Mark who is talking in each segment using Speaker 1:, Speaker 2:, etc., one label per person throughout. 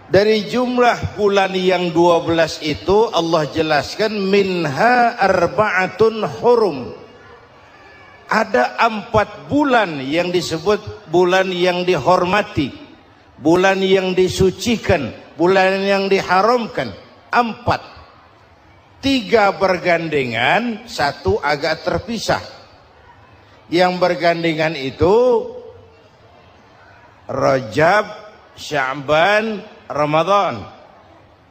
Speaker 1: Dari jumlah bulan yang 12 itu Allah jelaskan minha arba'atun hurum. Ada 4 bulan yang disebut bulan yang dihormati, bulan yang disucikan, bulan yang diharamkan. 4, 3 bergandengan, 1 agak terpisah. Yang bergandengan itu Rajab, Sya'ban, Ramadan.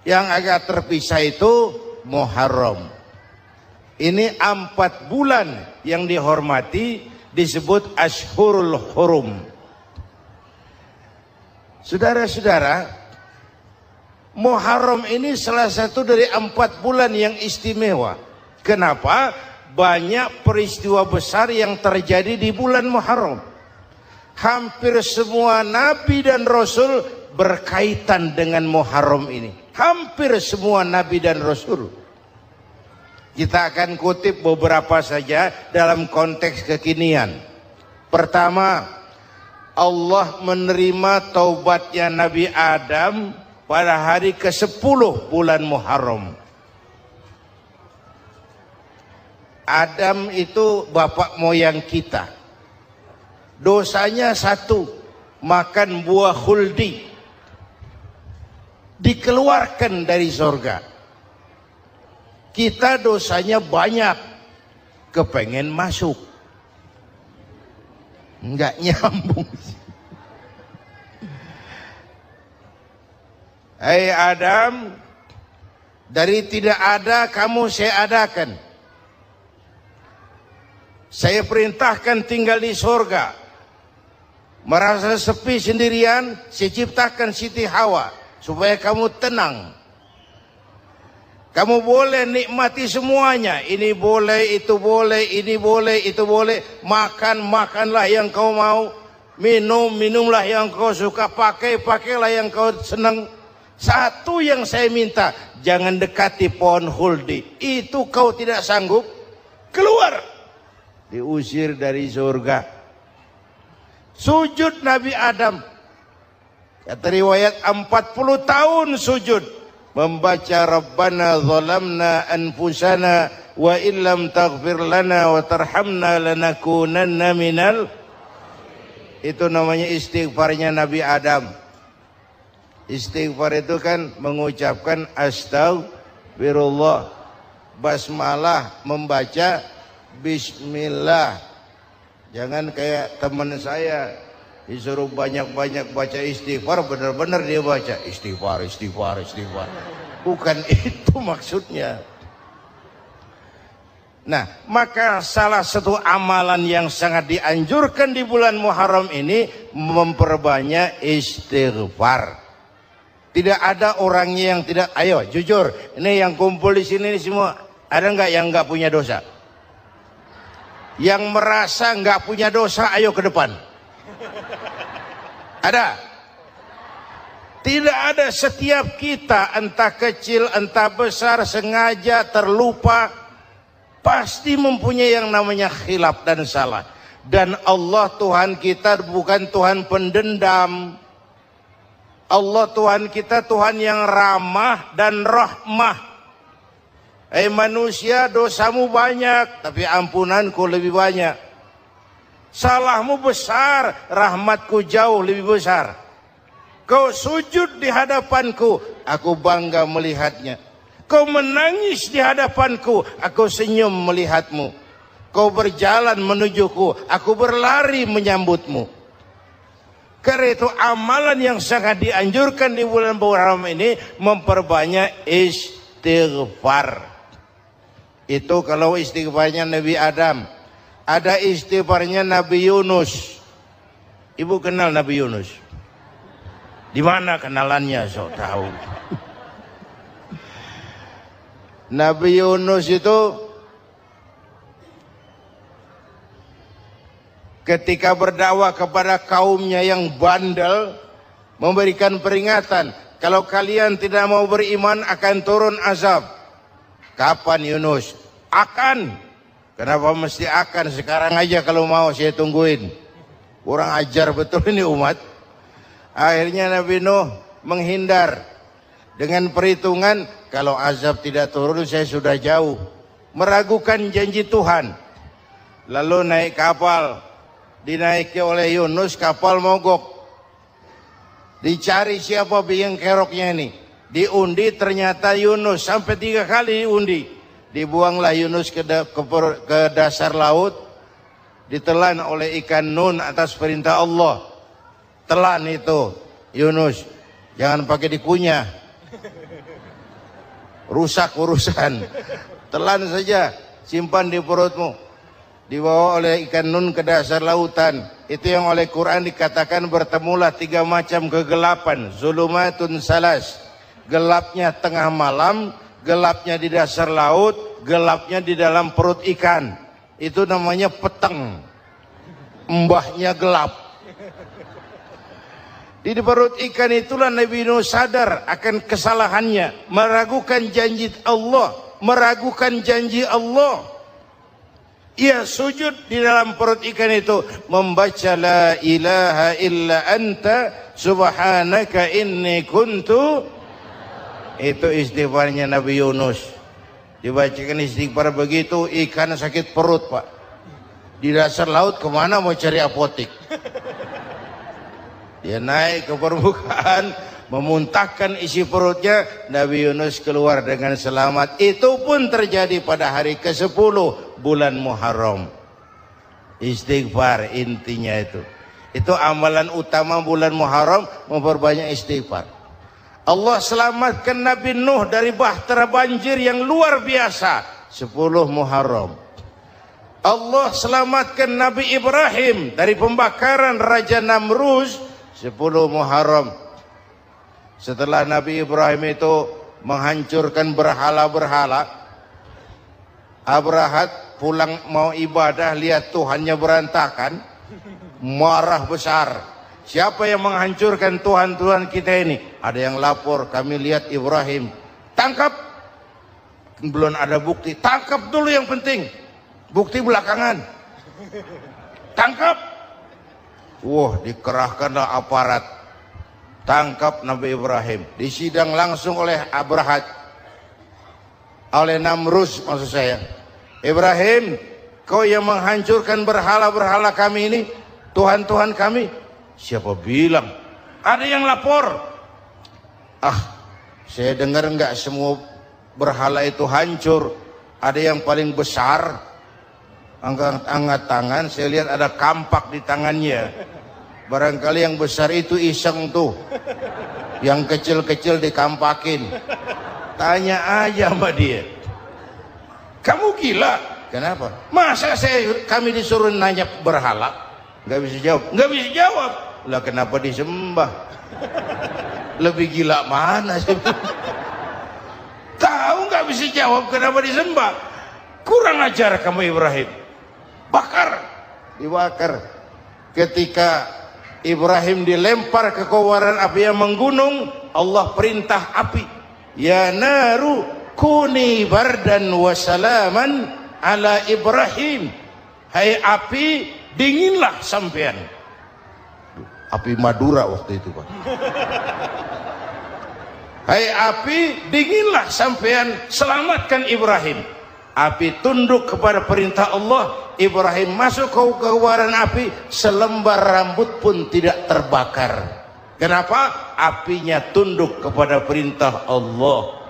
Speaker 1: Yang agak terpisah itu Muharram. Ini 4 bulan yang dihormati disebut Ashhurul Hurum. Saudara-saudara, Muharram ini salah satu dari 4 bulan yang istimewa. Kenapa? Banyak peristiwa besar yang terjadi di bulan Muharram. Hampir semua nabi dan rasul berkaitan dengan Muharram ini. Hampir semua nabi dan rasul. Kita akan kutip beberapa saja dalam konteks kekinian. Pertama, Allah menerima taubatnya Nabi Adam pada hari ke-10 bulan Muharram. Adam itu bapak moyang kita. Dosanya 1, makan buah khuldi. Dikeluarkan dari surga. Kita dosanya banyak, kepengen masuk, enggak nyambung. Hai Adam, dari tidak ada kamu saya adakan. Saya perintahkan tinggal di surga. Merasa sepi sendirian, saya ciptakan Siti Hawa supaya kamu tenang. Kamu boleh nikmati semuanya. Ini boleh, itu boleh, ini boleh, itu boleh. Makan, makanlah yang kau mau. Minum, minumlah yang kau suka. Pakai, pakailah yang kau senang. Satu yang saya minta, jangan dekati pohon khuldi. Itu kau tidak sanggup, keluar. Diusir dari surga. Sujud Nabi Adam. Kata riwayat 40 tahun sujud. Membaca Rabbana zalamna anfusana wa illam taghfir lana wa tarhamna lanakunanna minal. Itu namanya istighfarnya Nabi Adam. Istighfar itu kan mengucapkan astagfirullah, basmalah, membaca bismillah. Jangan kayak teman saya disuruh banyak-banyak baca istighfar, benar-benar dia baca istighfar, istighfar, istighfar. Bukan itu maksudnya. Nah, maka salah satu amalan yang sangat dianjurkan di bulan Muharram ini memperbanyak istighfar. Tidak ada orangnya yang tidak. Ayo jujur, ini yang kumpul di sini semua, ada nggak yang nggak punya dosa? Yang merasa nggak punya dosa, ayo ke depan. Ada? Tidak ada. Setiap kita, entah kecil entah besar, sengaja terlupa, pasti mempunyai yang namanya khilaf dan salah. Dan Allah Tuhan kita bukan Tuhan pendendam. Allah Tuhan kita Tuhan yang ramah dan rahmah. Manusia, dosamu banyak, tapi ampunanku lebih banyak. Salahmu besar, rahmatku jauh lebih besar. Kau sujud di hadapanku, aku bangga melihatnya. Kau menangis di hadapanku, aku senyum melihatmu. Kau berjalan menujuku, aku berlari menyambutmu. Karena itu amalan yang sangat dianjurkan di bulan Muharram ini memperbanyak istighfar. Itu kalau istighfarnya Nabi Adam. Ada istighfarnya Nabi Yunus. Ibu kenal Nabi Yunus? Di mana kenalannya? So tahu. Nabi Yunus itu ketika berdakwah kepada kaumnya yang bandel, memberikan peringatan, kalau kalian tidak mau beriman akan turun azab. Kapan Yunus? Akan. Kenapa mesti akan? Sekarang aja kalau mau saya tungguin. Kurang ajar betul ini umat. Akhirnya Nabi Nuh menghindar dengan perhitungan kalau azab tidak turun saya sudah jauh, meragukan janji Tuhan. Lalu naik kapal, dinaiki oleh Yunus, kapal mogok. Dicari siapa biang keroknya ini, diundi ternyata Yunus, sampai 3 kali diundi. Dibuanglah Yunus ke dasar laut, ditelan oleh ikan Nun atas perintah Allah. Telan itu Yunus, jangan pakai dikunyah, rusak urusan. Telan saja, simpan di perutmu. Dibawa oleh ikan Nun ke dasar lautan. Itu yang oleh Quran dikatakan bertemulah 3 macam kegelapan. Zulumatun salas, gelapnya tengah malam, gelapnya di dasar laut, gelapnya di dalam perut ikan. Itu namanya peteng, mbahnya gelap. Di perut ikan itulah Nabi Nuh sadar akan kesalahannya, meragukan janji Allah, meragukan janji Allah. Ia sujud di dalam perut ikan itu, membaca la ilaha illa anta subhanaka inni kuntu. Itu istighfarnya Nabi Yunus. Dibacakan istighfar begitu, ikan sakit perut, Pak. Di dasar laut kemana mau cari apotik? Dia naik ke permukaan, memuntahkan isi perutnya, Nabi Yunus keluar dengan selamat. Itu pun terjadi pada hari ke-10 bulan Muharram. Istighfar intinya itu. Itu amalan utama bulan Muharram, memperbanyak istighfar. Allah selamatkan Nabi Nuh dari bahtera banjir yang luar biasa 10 Muharram. Allah selamatkan Nabi Ibrahim dari pembakaran Raja Namrus 10 Muharram. Setelah Nabi Ibrahim itu menghancurkan berhala-berhala, Abrahat pulang mau ibadah, lihat Tuhannya berantakan, marah besar. Siapa yang menghancurkan Tuhan-Tuhan kita ini? Ada yang lapor, kami lihat Ibrahim. Tangkap. Belum ada bukti, tangkap dulu yang penting. Bukti belakangan. Tangkap. Wah, dikerahkanlah aparat. Tangkap Nabi Ibrahim. Disidang langsung oleh Abrahat, oleh Namrus maksud saya. Ibrahim, kau yang menghancurkan berhala-berhala kami ini, Tuhan-Tuhan kami. Siapa bilang? Ada yang lapor. Saya dengar enggak semua berhala itu hancur. Ada yang paling besar, angkat tangan, saya lihat ada kampak di tangannya. Barangkali yang besar itu iseng tuh, yang kecil-kecil dikampakin. Tanya aja sama dia, kamu gila? Kenapa? Masa kami disuruh nanya berhala? Nggak bisa jawab. Nggak bisa jawab. Lah kenapa disembah? Lebih gila mana sih? Tahu nggak bisa jawab kenapa disembah? Kurang ajar kamu Ibrahim. Bakar, dibakar. Ketika Ibrahim dilempar ke kobaran api yang menggunung, Allah perintah api, ya naru kuni bardan wa salaman ala Ibrahim. Hai api, dinginlah sampean. Api Madura waktu itu, Pak. Hai api, dinginlah sampean, selamatkan Ibrahim. Api tunduk kepada perintah Allah. Ibrahim masuk ke kobaran api, selembar rambut pun tidak terbakar. Kenapa? Apinya tunduk kepada perintah Allah.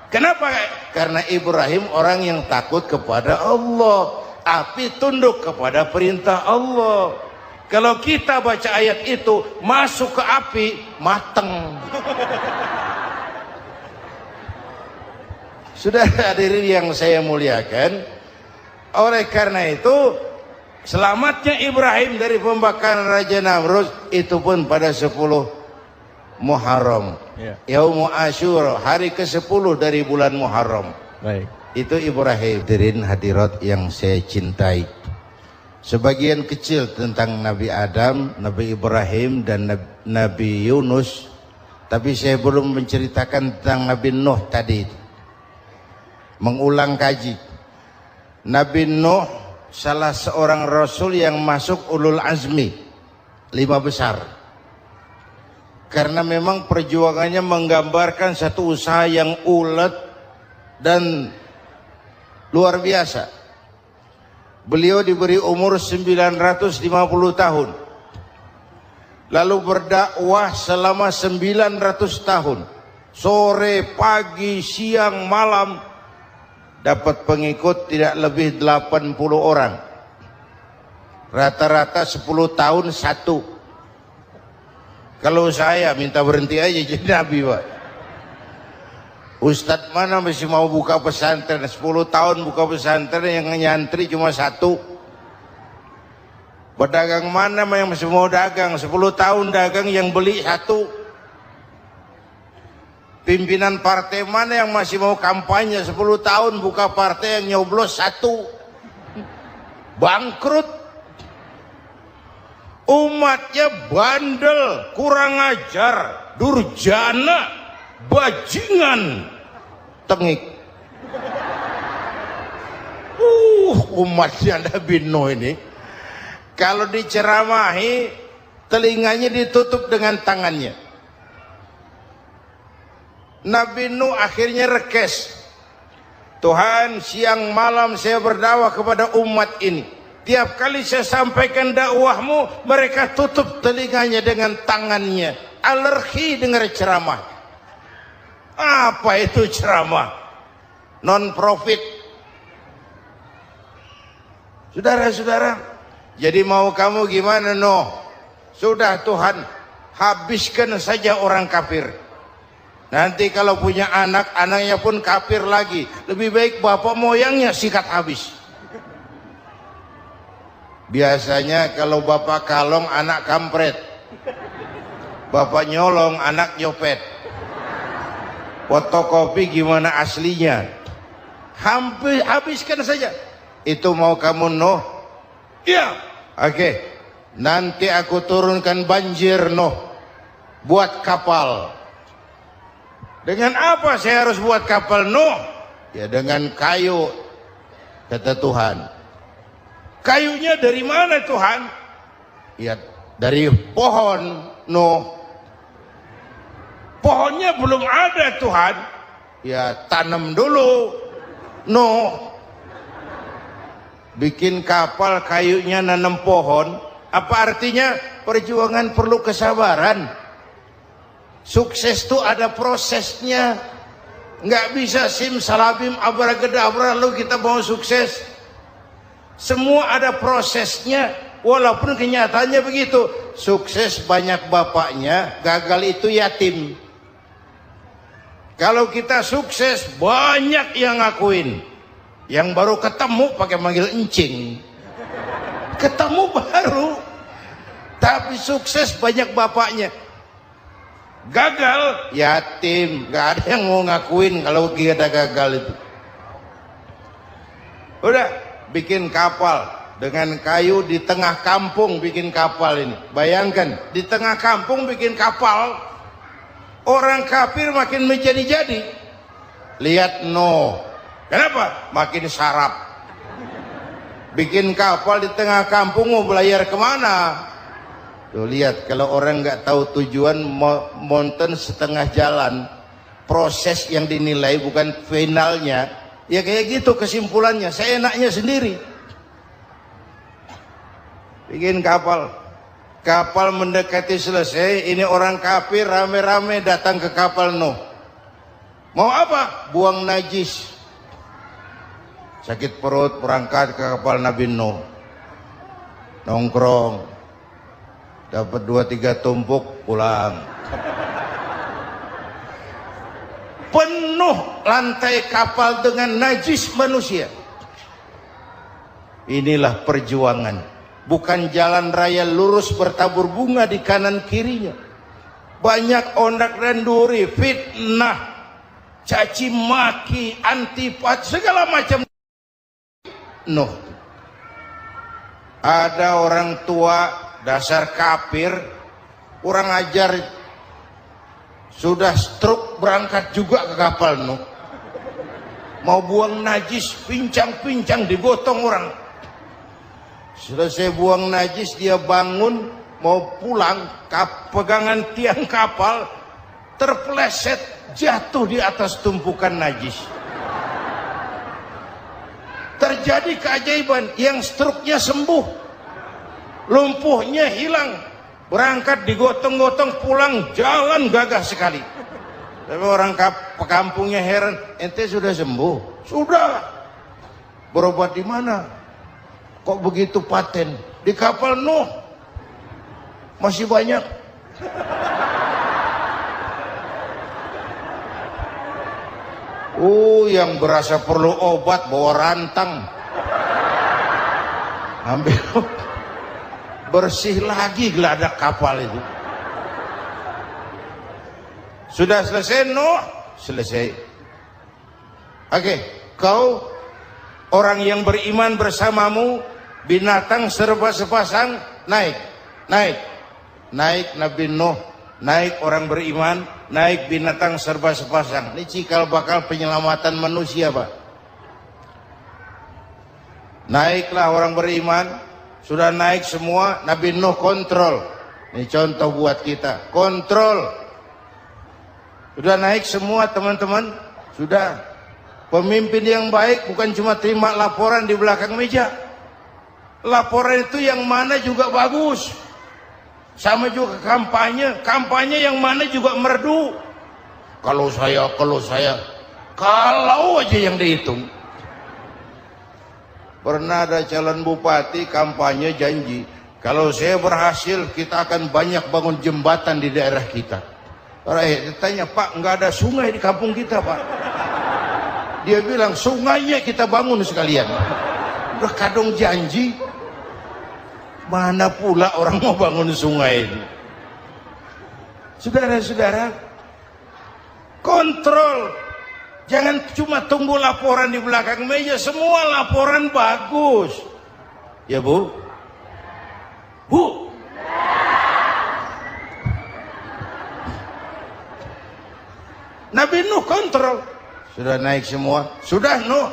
Speaker 1: Kenapa? Karena Ibrahim orang yang takut kepada Allah. Api tunduk kepada perintah Allah. Kalau kita baca ayat itu, masuk ke api, mateng. Sudah hadirin yang saya muliakan, oleh karena itu selamatnya Ibrahim dari pembakaran Raja Namrus itu pun pada 10 Muharram, Yaumul Asyura, hari ke-10 dari bulan Muharram. Baik. Itu Ibrahim. Hadirin hadirat yang saya cintai, sebagian kecil tentang Nabi Adam, Nabi Ibrahim dan Nabi Yunus, tapi saya belum menceritakan tentang Nabi Nuh tadi. Mengulang kaji. Nabi Nuh salah seorang rasul yang masuk ulul azmi 5 besar. karena memang perjuangannya menggambarkan satu usaha yang ulet dan luar biasa. Beliau diberi umur 950 tahun, lalu berdakwah selama 900 tahun, sore, pagi, siang, malam, dapat pengikut tidak lebih 80 orang, rata-rata 10 tahun satu. Kalau saya minta berhenti aja jadi nabi, Pak. Ustadz mana masih mau buka pesantren 10 tahun buka pesantren, yang nyantri cuma satu. Pedagang mana yang masih mau dagang 10 tahun dagang yang beli satu. Pimpinan partai mana yang masih mau kampanye 10 tahun buka partai yang nyoblos satu. Bangkrut. Umatnya bandel, kurang ajar, durjana, bajingan, tengik. Umatnya Nabi Nuh ini kalau diceramahi telinganya ditutup dengan tangannya. Nabi Nuh akhirnya rekes, Tuhan, siang malam saya berdakwah kepada umat ini. Tiap kali saya sampaikan dakwahmu, mereka tutup telinganya dengan tangannya. Alergi dengar ceramah. Apa itu ceramah? Non profit. Saudara-saudara, jadi mau kamu gimana, Nuh? Sudah Tuhan, habiskan saja orang kafir. Nanti kalau punya anak, anaknya pun kafir lagi. Lebih baik bapak moyangnya sikat habis. Biasanya kalau bapak kalong, anak kampret. Bapak nyolong, anak nyopet. Fotokopi gimana aslinya? Hampir habiskan saja. Itu mau kamu, Nuh? Iya. Oke. Nanti aku turunkan banjir, Nuh. Buat kapal. Dengan apa saya harus buat kapal, Nuh? Ya dengan kayu, kata Tuhan. Kayunya dari mana, Tuhan? Ya dari pohon, Nuh. Pohonnya belum ada, Tuhan. Ya tanam dulu, Nuh. Bikin kapal kayunya nanam pohon. Apa artinya? Perjuangan perlu kesabaran. Sukses itu ada prosesnya. Nggak bisa simsalabim abracadabra lalu kita mau sukses. Semua ada prosesnya. Walaupun kenyataannya begitu. Sukses banyak bapaknya, gagal itu yatim. Kalau kita sukses banyak yang ngakuin. Yang baru ketemu pakai manggil encing. Ketemu baru. Tapi sukses banyak bapaknya. Gagal yatim, nggak ada yang mau ngakuin kalau kita gagal itu. Udah bikin kapal dengan kayu di tengah kampung, bikin kapal ini. Bayangkan di tengah kampung bikin kapal, orang kafir makin menjadi-jadi. Lihat Nuh, kenapa? Makin sarap. Bikin kapal di tengah kampung mau belayar kemana? Tuh lihat, kalau orang nggak tahu tujuan, mountain setengah jalan. Proses yang dinilai bukan finalnya. Ya kayak gitu kesimpulannya. Saya enaknya sendiri. Bikin kapal. Kapal mendekati selesai. Ini orang kafir rame-rame datang ke kapal Nuh. Mau apa? Buang najis. Sakit perut berangkat ke kapal Nabi Nuh. Nongkrong. Dapat 2-3 tumpuk pulang. Penuh lantai kapal dengan najis manusia. Inilah perjuangan. Bukan jalan raya lurus bertabur bunga di kanan kirinya. Banyak ondak dan duri, fitnah, caci maki, antipat, segala macam. Nuh. Ada orang tua dasar kafir, kurang ajar, sudah stroke berangkat juga ke kapal Nuh. Mau buang najis, pincang-pincang digotong orang. Selesai buang najis dia bangun, mau pulang, pegangan tiang kapal terpeleset jatuh di atas tumpukan najis. Terjadi keajaiban, yang struknya sembuh, lumpuhnya hilang, berangkat digotong-gotong pulang, jalan gagah sekali. Tapi orang kampungnya heran, ente sudah sembuh? Sudah. Berobat di mana? Kok begitu paten? Di kapal Nuh. Masih banyak. Yang berasa perlu obat bawa rantang, ambil bersih lagi geladak kapal itu. Sudah selesai Nuh? Selesai. Oke, kau orang yang beriman bersamamu, binatang serba sepasang, naik Nabi Nuh, naik orang beriman, naik binatang serba sepasang. Ini cikal bakal penyelamatan manusia, Pak. Naiklah orang beriman, sudah naik semua, Nabi Nuh kontrol. Ini contoh buat kita, kontrol. Sudah naik semua teman-teman, sudah. Pemimpin yang baik bukan cuma terima laporan di belakang meja. Laporan itu yang mana juga bagus. Sama juga kampanye yang mana juga merdu. Kalau aja yang dihitung. Pernah ada calon bupati kampanye janji, kalau saya berhasil kita akan banyak bangun jembatan di daerah kita. Orang ditanya, Pak, nggak ada sungai di kampung kita, Pak. Dia bilang, sungainya kita bangun sekalian. Udah kadung janji, mana pula orang mau bangun sungai ini. Saudara-saudara, kontrol. Jangan cuma tunggu laporan di belakang meja, semua laporan bagus. Ya, Bu? Bu? Nabi Nuh kontrol. Sudah naik semua? Sudah, Nuh.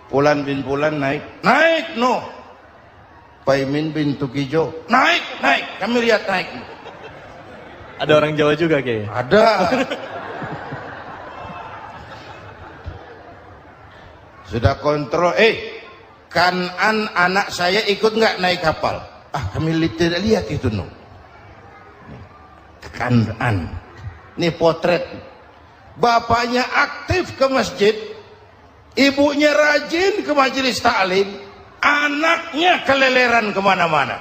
Speaker 1: Pulan bin Pulan naik. Naik, Nuh. Paimin bin Tukijo. Naik. Kami lihat naik.
Speaker 2: Ada orang Jawa juga kayaknya.
Speaker 1: Ada. Sudah kontrol. Kanan anak saya ikut nggak naik kapal? Kami tidak lihat itu, Nuh. Kanan. Ini potret. Bapaknya aktif ke masjid, ibunya rajin ke majelis taklim, anaknya keleleran kemana-mana.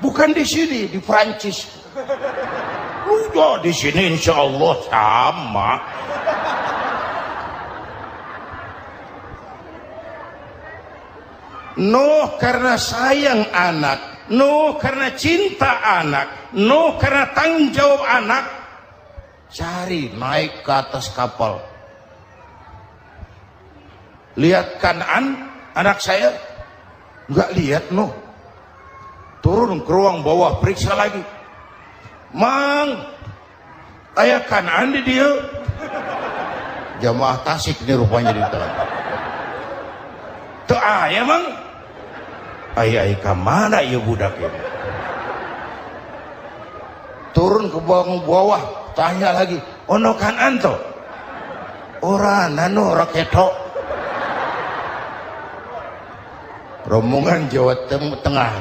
Speaker 1: Bukan di sini, di Prancis. Udah di sini insya Allah sama. Nuh karena sayang anak, Nuh karena cinta anak, Nuh karena tanggung jawab anak, cari naik ke atas kapal. Lihat Kanan, anak saya, nggak lihat Nuh. Turun ke ruang bawah, periksa lagi. Mang, ayah Kanan di dia. Jamaah Tasik ini rupanya di dalam. Tuh ayah Mang. Ayah kemana ya budak ini? Turun ke bawah, tanya lagi, ono Kanan to? Ora nano raketo. Rombongan Jawa Tengah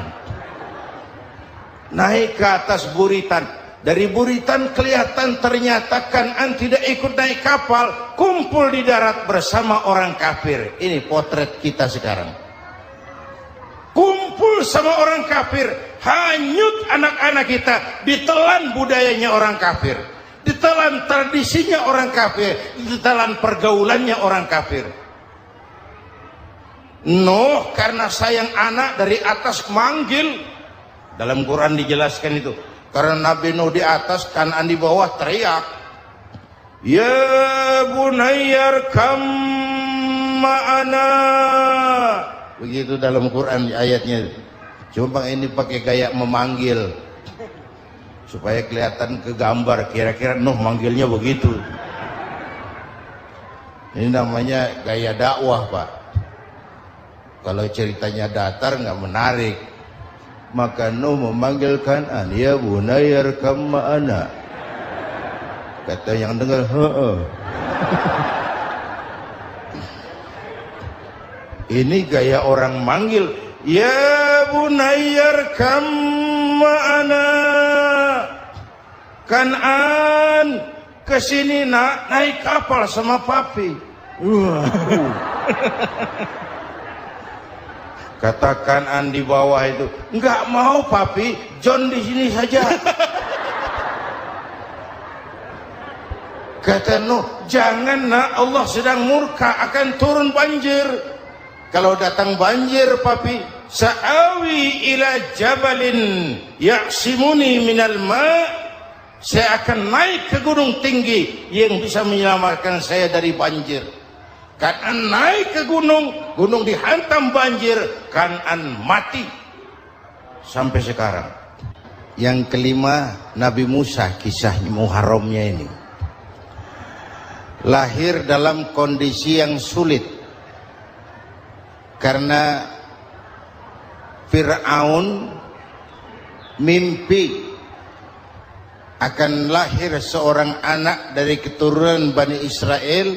Speaker 1: naik ke atas buritan. Dari buritan kelihatan ternyata Kanan tidak ikut naik kapal, kumpul di darat bersama orang kafir. Ini potret kita sekarang. Kumpul sama orang kafir, hanyut anak-anak kita, ditelan budayanya orang kafir, ditelan tradisinya orang kafir, ditelan pergaulannya orang kafir. Nuh karena sayang anak dari atas manggil. Dalam Quran dijelaskan itu. Karena Nabi Nuh di atas, Kanan di bawah, teriak, ya bunayyar kam ma'ana. Begitu dalam Quran ayatnya. Cuma ini pakai gaya memanggil supaya kelihatan ke gambar, kira-kira Nuh manggilnya begitu. Ini namanya gaya dakwah, Pak. Kalau ceritanya datar nggak menarik. maka Nuh memanggil Kan'an, ya bunayya irkam ma'ana. Kata yang dengar, heeh. Ini gaya orang manggil, ya bunayya irkam ma'ana. Kan'an, kesini nak, naik kapal sama papi. Kata Kan'an di bawah itu, enggak mau papi, John di sini saja. Kata Nuh, jangan nak, Allah sedang murka, akan turun banjir. Kalau datang banjir papi, sa'awi ila jabalin ya'simuni minal ma', saya akan naik ke gunung tinggi yang bisa menyelamatkan saya dari banjir. Kan'an naik ke gunung, gunung dihantam banjir, Kan'an mati sampai sekarang. Yang kelima, Nabi Musa, kisah Muharramnya ini. Lahir dalam kondisi yang sulit karena Fir'aun mimpi akan lahir seorang anak dari keturunan Bani Israel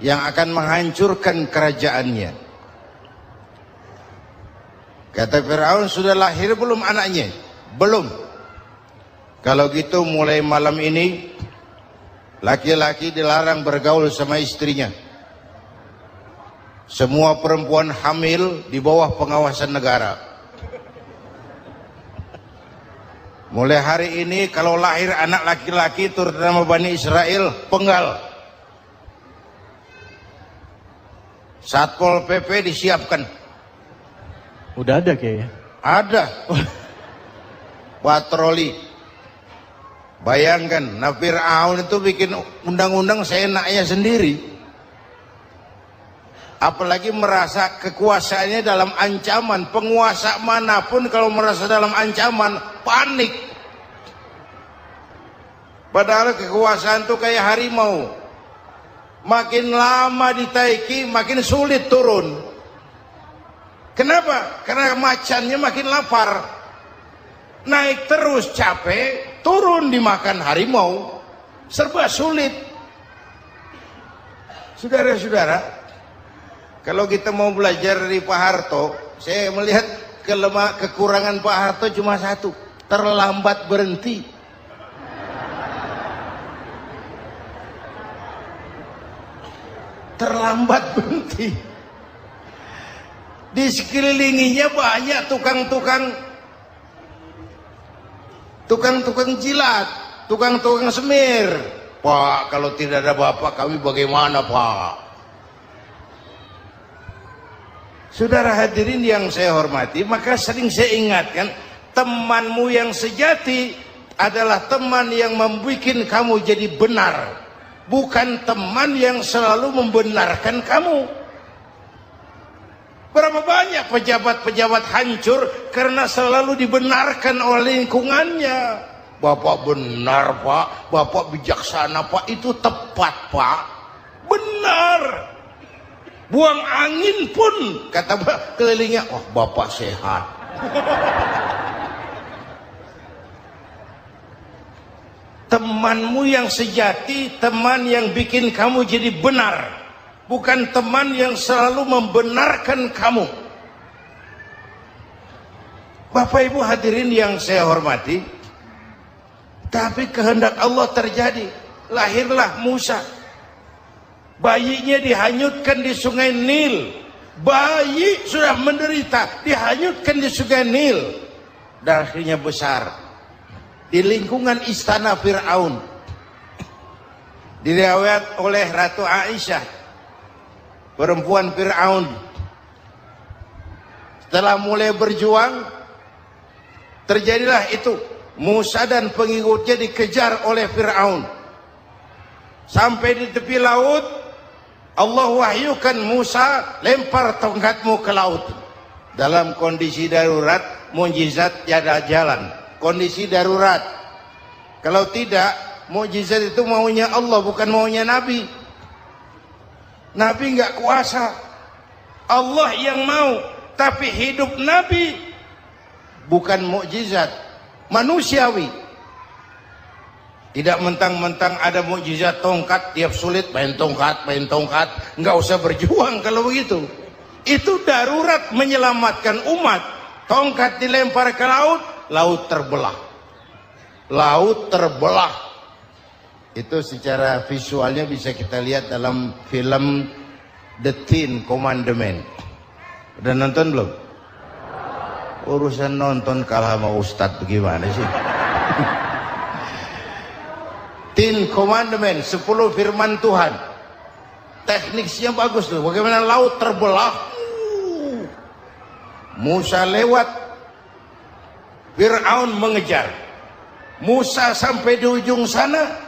Speaker 1: yang akan menghancurkan kerajaannya. Kata Fir'aun, sudah lahir belum anaknya? Belum. Kalau gitu mulai malam ini laki-laki dilarang bergaul sama istrinya. Semua perempuan hamil di bawah pengawasan negara. Mulai hari ini kalau lahir anak laki-laki terutama Bani Israel, penggal. Satpol PP disiapkan.
Speaker 2: Udah ada kayaknya.
Speaker 1: Ada. Patroli. Bayangkan, nah Fir'aun itu bikin undang-undang seenaknya sendiri. Apalagi merasa kekuasaannya dalam ancaman. Penguasa manapun kalau merasa dalam ancaman, panik. Padahal kekuasaan itu kayak harimau. Makin lama ditaiki, makin sulit turun. Kenapa? Karena macannya makin lapar. Naik terus capek, turun dimakan harimau. Serba sulit. Saudara-saudara, kalau kita mau belajar dari Pak Harto, saya melihat kekurangan Pak Harto cuma satu, terlambat berhenti. Terlambat berhenti. Di sekelilinginya banyak tukang jilat, tukang semir. Pak, kalau tidak ada bapak kami bagaimana Pak? Saudara hadirin yang saya hormati, maka sering saya ingatkan, temanmu yang sejati adalah teman yang membuat kamu jadi benar, bukan teman yang selalu membenarkan kamu. Berapa banyak pejabat-pejabat hancur karena selalu dibenarkan oleh lingkungannya. Bapak benar Pak, Bapak bijaksana Pak, itu tepat Pak, benar. Buang angin pun kata kelilingnya, oh Bapak sehat. Temanmu yang sejati, teman yang bikin kamu jadi benar, bukan teman yang selalu membenarkan kamu. Bapak Ibu hadirin yang saya hormati, tapi kehendak Allah terjadi. Lahirlah Musa. Bayinya dihanyutkan di sungai Nil. Bayi sudah menderita, dihanyutkan di sungai Nil. Dan akhirnya besar di lingkungan istana Fir'aun. Diriwayat oleh Ratu Aisyah, perempuan Fir'aun, setelah mulai berjuang, terjadilah itu. Musa dan pengikutnya dikejar oleh Fir'aun. Sampai di tepi laut, Allah wahyukan Musa, lempar tongkatmu ke laut. Dalam kondisi darurat, mukjizat tiada jalan. Kondisi darurat. Kalau tidak, mukjizat itu maunya Allah, bukan maunya Nabi. Nabi nggak kuasa. Allah yang mau, tapi hidup Nabi bukan mukjizat, manusiawi. Tidak mentang-mentang ada mukjizat tongkat, tiap sulit main tongkat, nggak usah berjuang kalau begitu. Itu darurat menyelamatkan umat. Tongkat dilempar ke laut, laut terbelah. Laut terbelah. Itu secara visualnya bisa kita lihat dalam film The Ten Commandment. Udah nonton belum? Urusan nonton kalah sama Ustadz bagaimana sih? Ten Commandment, 10 firman Tuhan. Tekniknya bagus tuh. Bagaimana laut terbelah. Musa lewat. Fir'aun mengejar. Musa sampai di ujung sana.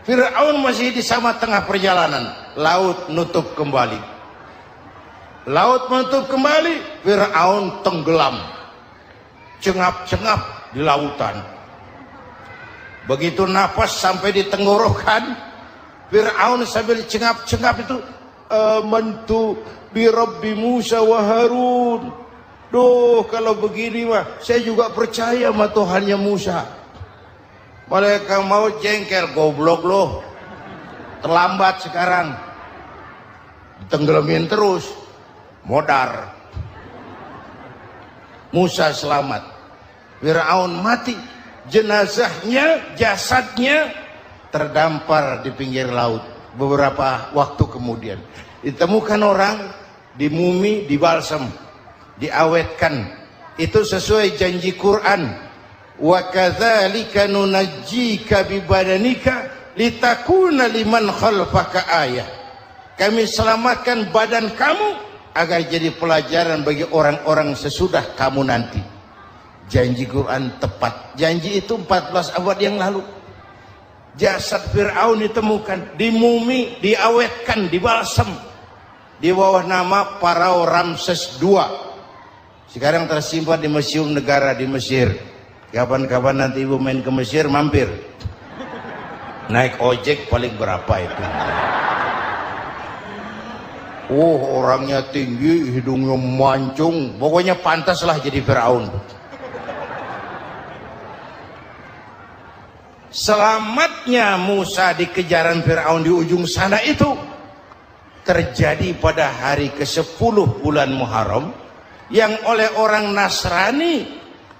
Speaker 1: Fir'aun masih di sama tengah perjalanan. Laut nutup kembali. Laut menutup kembali. Fir'aun tenggelam. Cengap-cengap di lautan. Begitu nafas sampai di tenggorokan, Fir'aun sambil cengap-cengap itu, amantu bi Rabbi Musa wa Harun. Duh, kalau begini mah saya juga percaya sama Tuhannya Musa. Mereka mau jengkel, goblok loh. Terlambat sekarang. Tenggelamin terus. Modar. Musa selamat. Fir'aun mati. Jenazahnya, jasadnya terdampar di pinggir laut. Beberapa waktu kemudian ditemukan orang, dimumi, dibalsam, diawetkan. Itu sesuai janji Quran. Wa kadzalika nunajjika bi badanika litakuna liman khalfaka ayah. Kami selamatkan badan kamu agar jadi pelajaran bagi orang-orang sesudah kamu nanti. Janji Quran tepat. Janji itu 14 abad yang lalu. Jasad Fir'aun ditemukan, dimumi, diawetkan, dibalsam di bawah nama Pharao Ramses II. Sekarang tersimpan di Museum Negara di Mesir. Kapan-kapan nanti ibu main ke Mesir, mampir. Naik ojek paling berapa itu? Orangnya tinggi, hidungnya mancung, pokoknya pantaslah jadi Fir'aun. Selamatnya Musa di kejaran Fir'aun di ujung sana itu terjadi pada hari ke-10 bulan Muharram, yang oleh orang Nasrani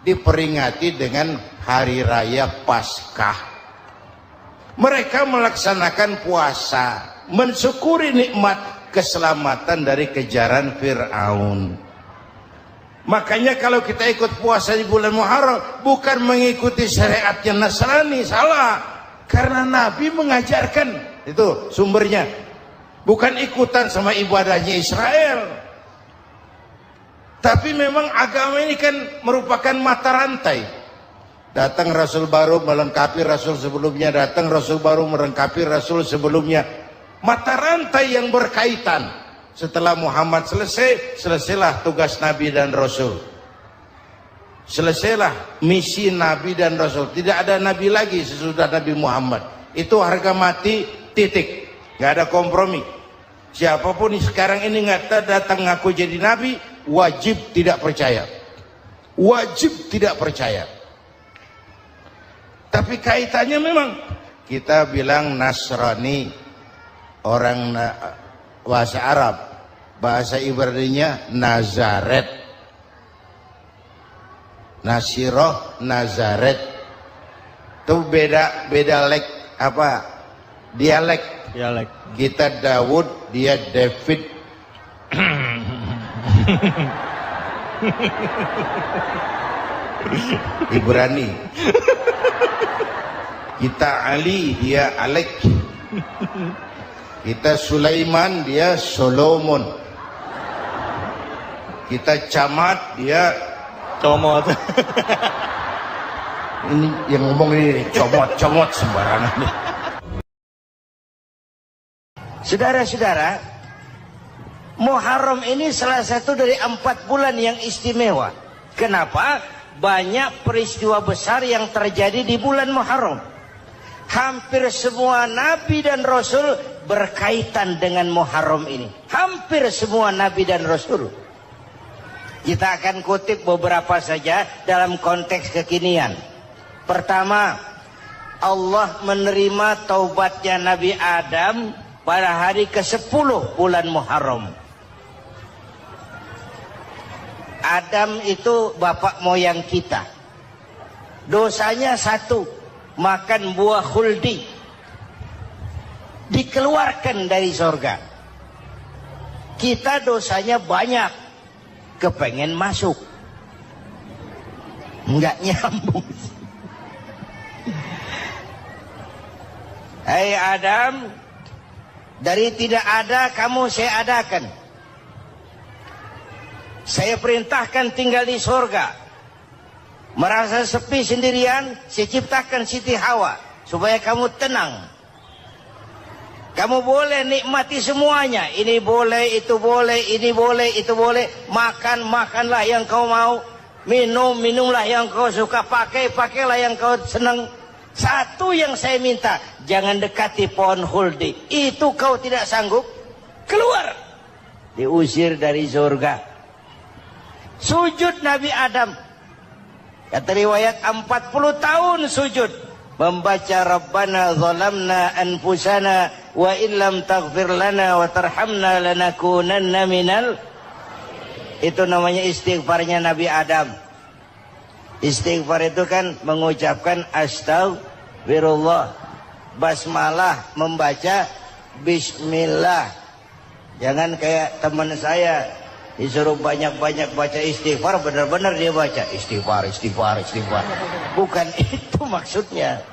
Speaker 1: diperingati dengan hari raya Paskah. Mereka melaksanakan puasa, mensyukuri nikmat keselamatan dari kejaran Fir'aun. Makanya kalau kita ikut puasa di bulan Muharram bukan mengikuti syariatnya Nasrani, salah. Karena Nabi mengajarkan, itu sumbernya. Bukan ikutan sama ibadahnya Israel. Tapi memang agama ini kan merupakan mata rantai. Datang Rasul baru melengkapi Rasul sebelumnya, datang Rasul baru melengkapi Rasul sebelumnya. Mata rantai yang berkaitan. Setelah Muhammad selesai, selesailah tugas Nabi dan Rasul. Selesailah misi Nabi dan Rasul. Tidak ada Nabi lagi sesudah Nabi Muhammad. Itu harga mati, titik. Gak ada kompromi. Siapapun sekarang ini nggak datang ngaku jadi Nabi, wajib tidak percaya. Wajib tidak percaya. Tapi kaitannya memang, kita bilang Nasrani, orang bahasa Arab, bahasa Ibraninya Nazaret, Nasiroh, Nazaret. Itu beda dialek. Kita Daud, dia David. Ibrani. Kita Ali, dia Alek. Kita Sulaiman, dia Solomon. Kita Camat, dia
Speaker 2: Comot.
Speaker 1: Ini yang ngomong ini comot sembarangan. Saudara-saudara, Muharram ini salah satu dari 4 bulan yang istimewa. Kenapa? Banyak peristiwa besar yang terjadi di bulan Muharram. Hampir semua Nabi dan Rasul berkaitan dengan Muharram ini. Hampir semua Nabi dan Rasul.
Speaker 3: Kita akan kutip beberapa saja dalam konteks kekinian. Pertama, Allah menerima taubatnya Nabi Adam pada hari ke-10 bulan Muharram. Adam itu bapak moyang kita. Dosanya satu, makan buah khuldi. Dikeluarkan dari surga. Kita dosanya banyak, kepengen masuk, nggak nyambung. Hai Adam, dari tidak ada kamu saya adakan. Saya perintahkan tinggal di surga. Merasa sepi sendirian, saya ciptakan Siti Hawa supaya kamu tenang. Kamu boleh nikmati semuanya. Ini boleh, itu boleh, ini boleh, itu boleh. Makan, makanlah yang kau mau. Minum, minumlah yang kau suka. Pakai, pakailah yang kau senang. Satu yang saya minta, jangan dekati pohon khuldi. Itu kau tidak sanggup, keluar. Diusir dari surga. Sujud Nabi Adam. Kata riwayat 40 tahun sujud. Membaca Rabbana zalamna anfusana wa illam taghfir lana wa tarhamna lanakunanna minal. Itu namanya istighfarnya Nabi Adam. Istighfar itu kan mengucapkan astagfirullah, basmalah, membaca bismillah. Jangan kayak teman saya disuruh banyak-banyak baca istighfar, benar-benar dia baca istighfar, istighfar, istighfar. Bukan itu maksudnya.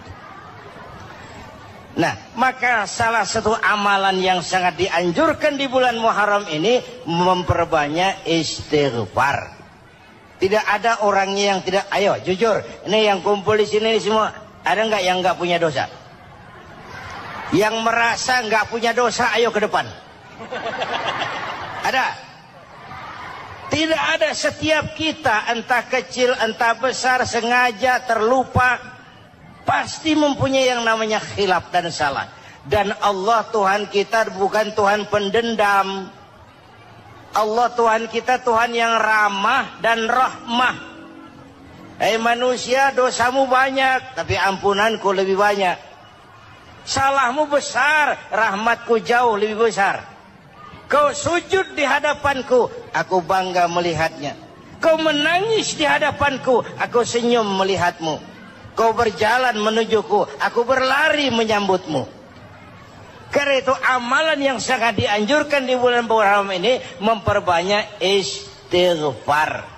Speaker 3: Nah, maka salah satu amalan yang sangat dianjurkan di bulan Muharram ini memperbanyak istighfar. Tidak ada orangnya yang tidak. Ayo jujur, ini yang kumpul di sini semua, ada nggak yang nggak punya dosa? Yang merasa nggak punya dosa, ayo ke depan. Ada? Tidak ada. Setiap kita, entah kecil entah besar, sengaja terlupa, pasti mempunyai yang namanya khilaf dan salah. Dan Allah Tuhan kita bukan Tuhan pendendam. Allah Tuhan kita Tuhan yang ramah dan rahmah. Hei manusia, dosamu banyak, tapi ampunanku lebih banyak. Salahmu besar, rahmatku jauh lebih besar. Kau sujud di hadapanku, aku bangga melihatnya. Kau menangis di hadapanku, aku senyum melihatmu. Kau berjalan menujuku, aku berlari menyambutmu. Karena itu amalan yang sangat dianjurkan di bulan Muharram ini memperbanyak istighfar.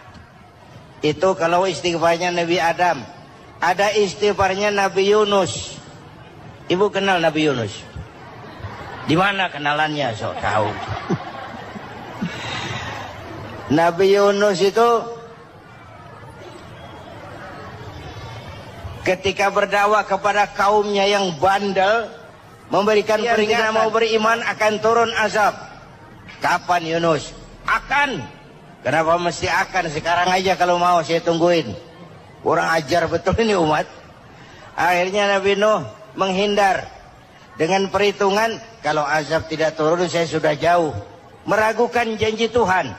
Speaker 3: Itu kalau istighfarnya Nabi Adam. Ada istighfarnya Nabi Yunus. Ibu kenal Nabi Yunus? Di mana kenalannya? So tahu. Nabi Yunus itu ketika berdakwah kepada kaumnya yang bandel, memberikan peringatan mau beriman akan turun azab. Kapan Yunus? Akan. Kenapa mesti akan? Sekarang aja kalau mau saya tungguin. Kurang ajar betul ini umat. Akhirnya Nabi Nuh menghindar dengan perhitungan kalau azab tidak turun saya sudah jauh. Meragukan janji Tuhan.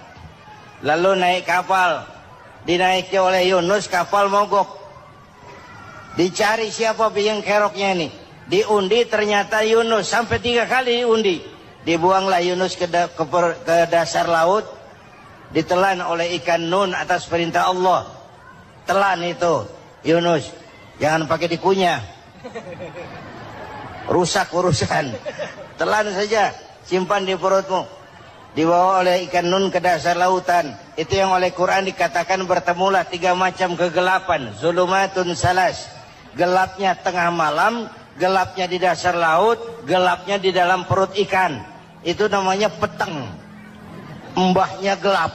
Speaker 3: Lalu naik kapal. Dinaiki oleh Yunus, kapal mogok. Dicari siapa biang keroknya ini. Diundi ternyata Yunus, sampai 3 kali diundi. Dibuanglah Yunus ke dasar laut, ditelan oleh ikan nun atas perintah Allah. Telan itu Yunus, jangan pakai dikunyah, rusak urusan. Telan saja, simpan di perutmu. Dibawa oleh ikan nun ke dasar lautan. Itu yang oleh Quran dikatakan bertemulah 3 macam kegelapan. Zulumatun salas, gelapnya tengah malam, gelapnya di dasar laut, gelapnya di dalam perut ikan. Itu namanya peteng. Mbahnya gelap.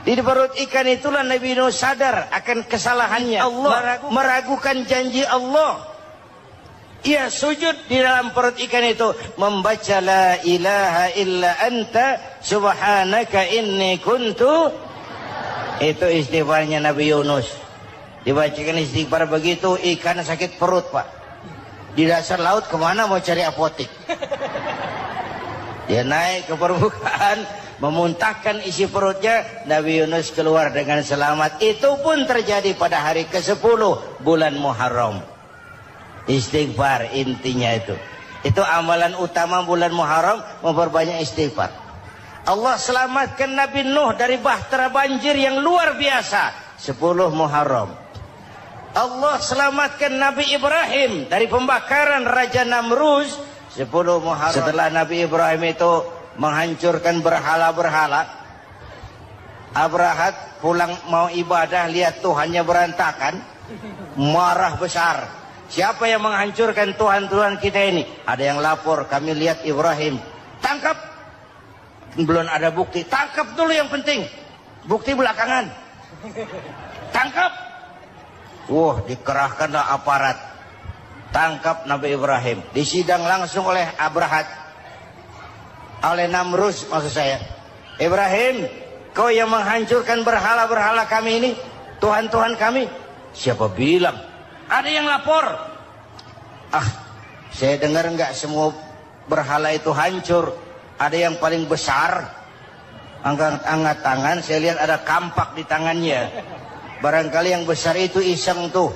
Speaker 3: Di perut ikan itulah Nabi Nuh sadar akan kesalahannya. Allah meragukan janji Allah. Ia sujud di dalam perut ikan itu, membaca la ilaha illa anta subhanaka inni kuntu. Itu istighfarnya Nabi Yunus. Dibacakan istighfar begitu, ikan sakit perut pak. Di dasar laut kemana mau cari apotik? Dia naik ke permukaan, memuntahkan isi perutnya, Nabi Yunus keluar dengan selamat. Itu pun terjadi pada hari ke-10 bulan Muharram. Istighfar intinya itu. Itu amalan utama bulan Muharram, memperbanyak istighfar. Allah selamatkan Nabi Nuh dari bahtera banjir yang luar biasa 10 Muharram. Allah selamatkan Nabi Ibrahim dari pembakaran Raja Namruz 10 Muharram. Setelah Nabi Ibrahim itu menghancurkan berhala-berhala, Abrahat pulang mau ibadah, lihat Tuhannya berantakan, marah besar. Siapa yang menghancurkan Tuhan-Tuhan kita ini? Ada yang lapor, kami lihat Ibrahim. Tangkap. Belum ada bukti. Tangkap dulu yang penting. Bukti belakangan. Tangkap. Wah, dikerahkanlah aparat. Tangkap Nabi Ibrahim. Disidang langsung oleh Abrahat. Oleh Namruz maksud saya. Ibrahim, kau yang menghancurkan berhala-berhala kami ini, Tuhan-Tuhan kami. Siapa bilang? Ada yang lapor. Saya dengar enggak semua berhala itu hancur. Ada yang paling besar, angkat tangan, saya lihat ada kampak di tangannya. Barangkali yang besar itu iseng tuh,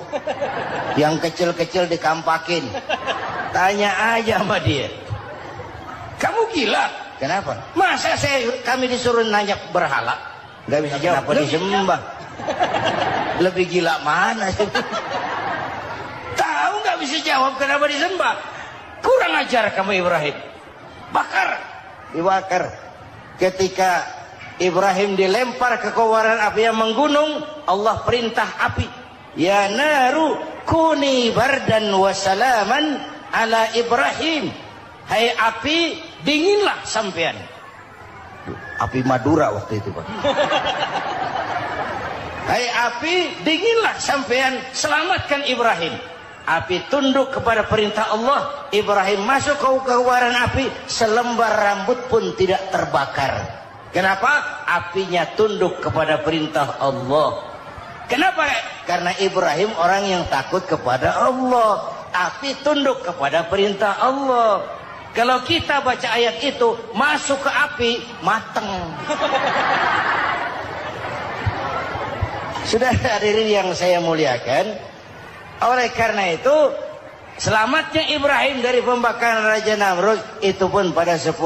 Speaker 3: yang kecil-kecil dikampakin. Tanya aja sama dia. Kamu gila? Kenapa? Masa kami disuruh nanya berhala? Gak bisa jawab. Kenapa disembah? Lebih gila mana? Tahu nggak bisa jawab kenapa disembah? Kurang ajar kamu Ibrahim. Dibakar. Ketika Ibrahim dilempar ke kobaran api yang menggunung, Allah perintah api, ya naru kuni bardan wa salaman ala Ibrahim. Hai api, dinginlah sampean. Api Madura waktu itu, Pak. Hai api, dinginlah sampean, selamatkan Ibrahim. Api tunduk kepada perintah Allah. Ibrahim masuk ke kobaran api, selembar rambut pun tidak terbakar. Kenapa? Apinya tunduk kepada perintah Allah. Kenapa? Karena Ibrahim orang yang takut kepada Allah. Api tunduk kepada perintah Allah. Kalau kita baca ayat itu, masuk ke api, mateng. Sudah hadirin yang saya muliakan, oleh karena itu selamatnya Ibrahim dari pembakaran Raja Namrud itu pun pada 10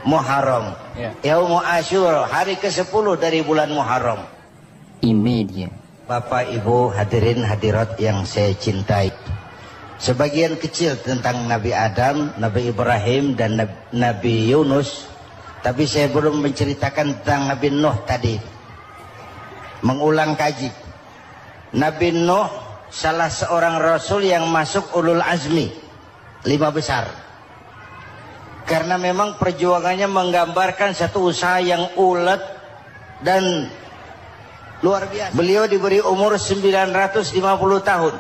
Speaker 3: Muharram. Yaumul Asyura, hari ke-10 dari bulan Muharram. Bapak Ibu hadirin hadirat yang saya cintai, sebagian kecil tentang Nabi Adam, Nabi Ibrahim dan Nabi Yunus, tapi saya belum menceritakan tentang Nabi Nuh tadi. Mengulang kaji. Nabi Nuh salah seorang rasul yang masuk ulul azmi 5 besar. Karena memang perjuangannya menggambarkan satu usaha yang ulet dan luar biasa. Beliau diberi umur 950 tahun.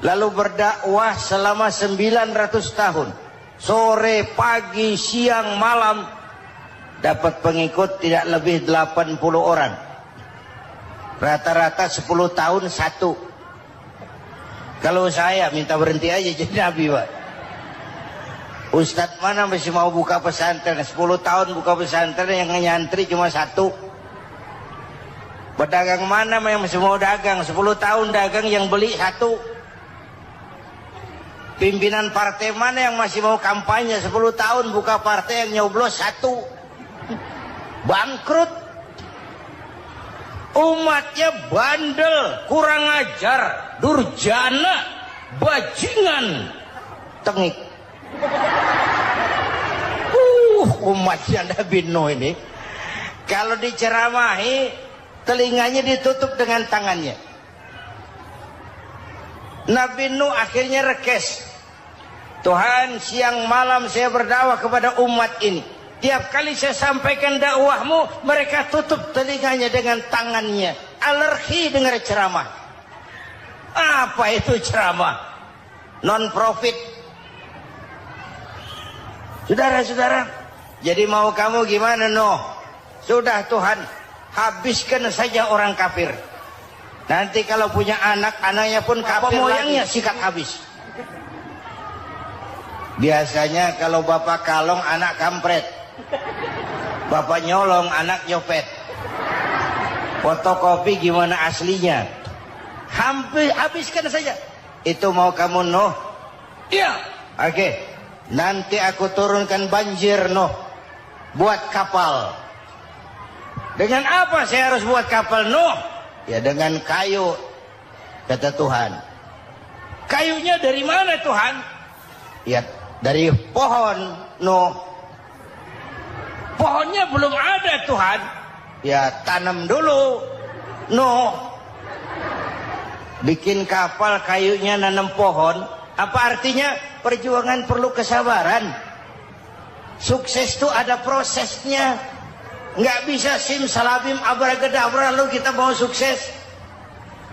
Speaker 3: Lalu berdakwah selama 900 tahun. Sore, pagi, siang, malam. Dapat pengikut tidak lebih 80 orang. Rata-rata 10 tahun satu. Kalau saya minta berhenti aja jadi nabi, Pak. Ustadz mana masih mau buka pesantren? 10 tahun buka pesantren, yang nyantri cuma satu. Pedagang mana yang masih mau dagang? 10 tahun dagang, yang beli satu. Pimpinan partai mana yang masih mau kampanye? 10 tahun buka partai, yang nyoblos satu. Bangkrut. Umatnya bandel, kurang ajar, durjana, bajingan, tengik. Umatnya Nabi Nuh ini kalau diceramahi, telinganya ditutup dengan tangannya. Nabi Nuh akhirnya rekes. Tuhan, siang malam saya berdakwah kepada umat ini. Tiap kali saya sampaikan dakwahmu, mereka tutup telinganya dengan tangannya. Alergi dengar ceramah. Apa itu ceramah? Non-profit. Saudara-saudara, jadi mau kamu gimana, Nuh? Sudah Tuhan, habiskan saja orang kafir. Nanti kalau punya anak, anaknya pun kafir, moyangnya sikat habis. Biasanya kalau bapak kalong, anak kampret. Bapak nyolong, anak nyopet. Fotokopi gimana aslinya? Hampir habiskan saja. Itu mau kamu Nuh? Iya. Oke. Nanti aku turunkan banjir Nuh. Buat kapal. Dengan apa saya harus buat kapal Nuh? Ya dengan kayu. Kata Tuhan. Kayunya dari mana Tuhan? Ya dari pohon Nuh. Pohonnya belum ada Tuhan. Ya tanam dulu Nuh. Bikin kapal kayunya nanam pohon. Apa artinya? Perjuangan perlu kesabaran. Sukses itu ada prosesnya. Nggak bisa simsalabim abracadabra lalu kita mau sukses.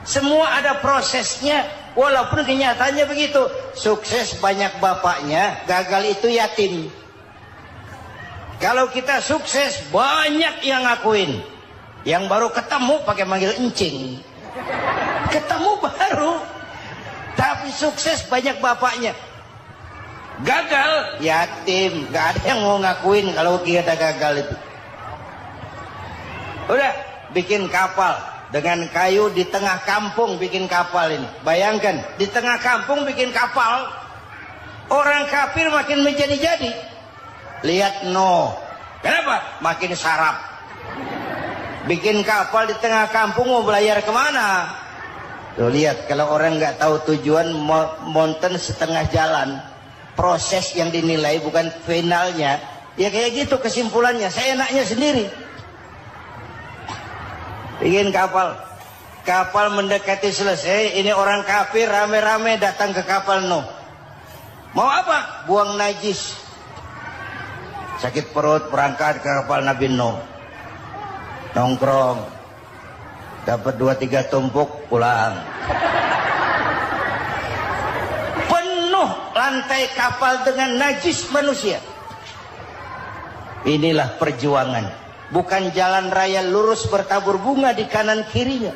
Speaker 3: Semua ada prosesnya. Walaupun kenyataannya begitu. Sukses banyak bapaknya, gagal itu yatim. Kalau kita sukses banyak yang ngakuin. Yang baru ketemu pakai manggil encing. Ketemu baru. Tapi sukses banyak bapaknya. Gagal yatim. Gak ada yang mau ngakuin kalau kita gagal itu. Udah bikin kapal. Dengan kayu di tengah kampung bikin kapal ini. Bayangkan di tengah kampung bikin kapal. Orang kafir makin menjadi-jadi. Lihat Nuh. Kenapa? Makin sarap. Bikin kapal di tengah kampung mau belayar kemana? Tuh lihat kalau orang nggak tahu tujuan mountain setengah jalan. Proses yang dinilai bukan finalnya. Ya kayak gitu kesimpulannya. Saya enaknya sendiri. Bikin kapal. Kapal mendekati selesai. Ini orang kafir rame-rame datang ke kapal Nuh. Mau apa? Buang najis. Sakit perut berangkat ke kapal Nabi Nuh. Nongkrong. Dapat 2-3 tumpuk pulang. Penuh lantai kapal dengan najis manusia. Inilah perjuangan. Bukan jalan raya lurus bertabur bunga di kanan kirinya.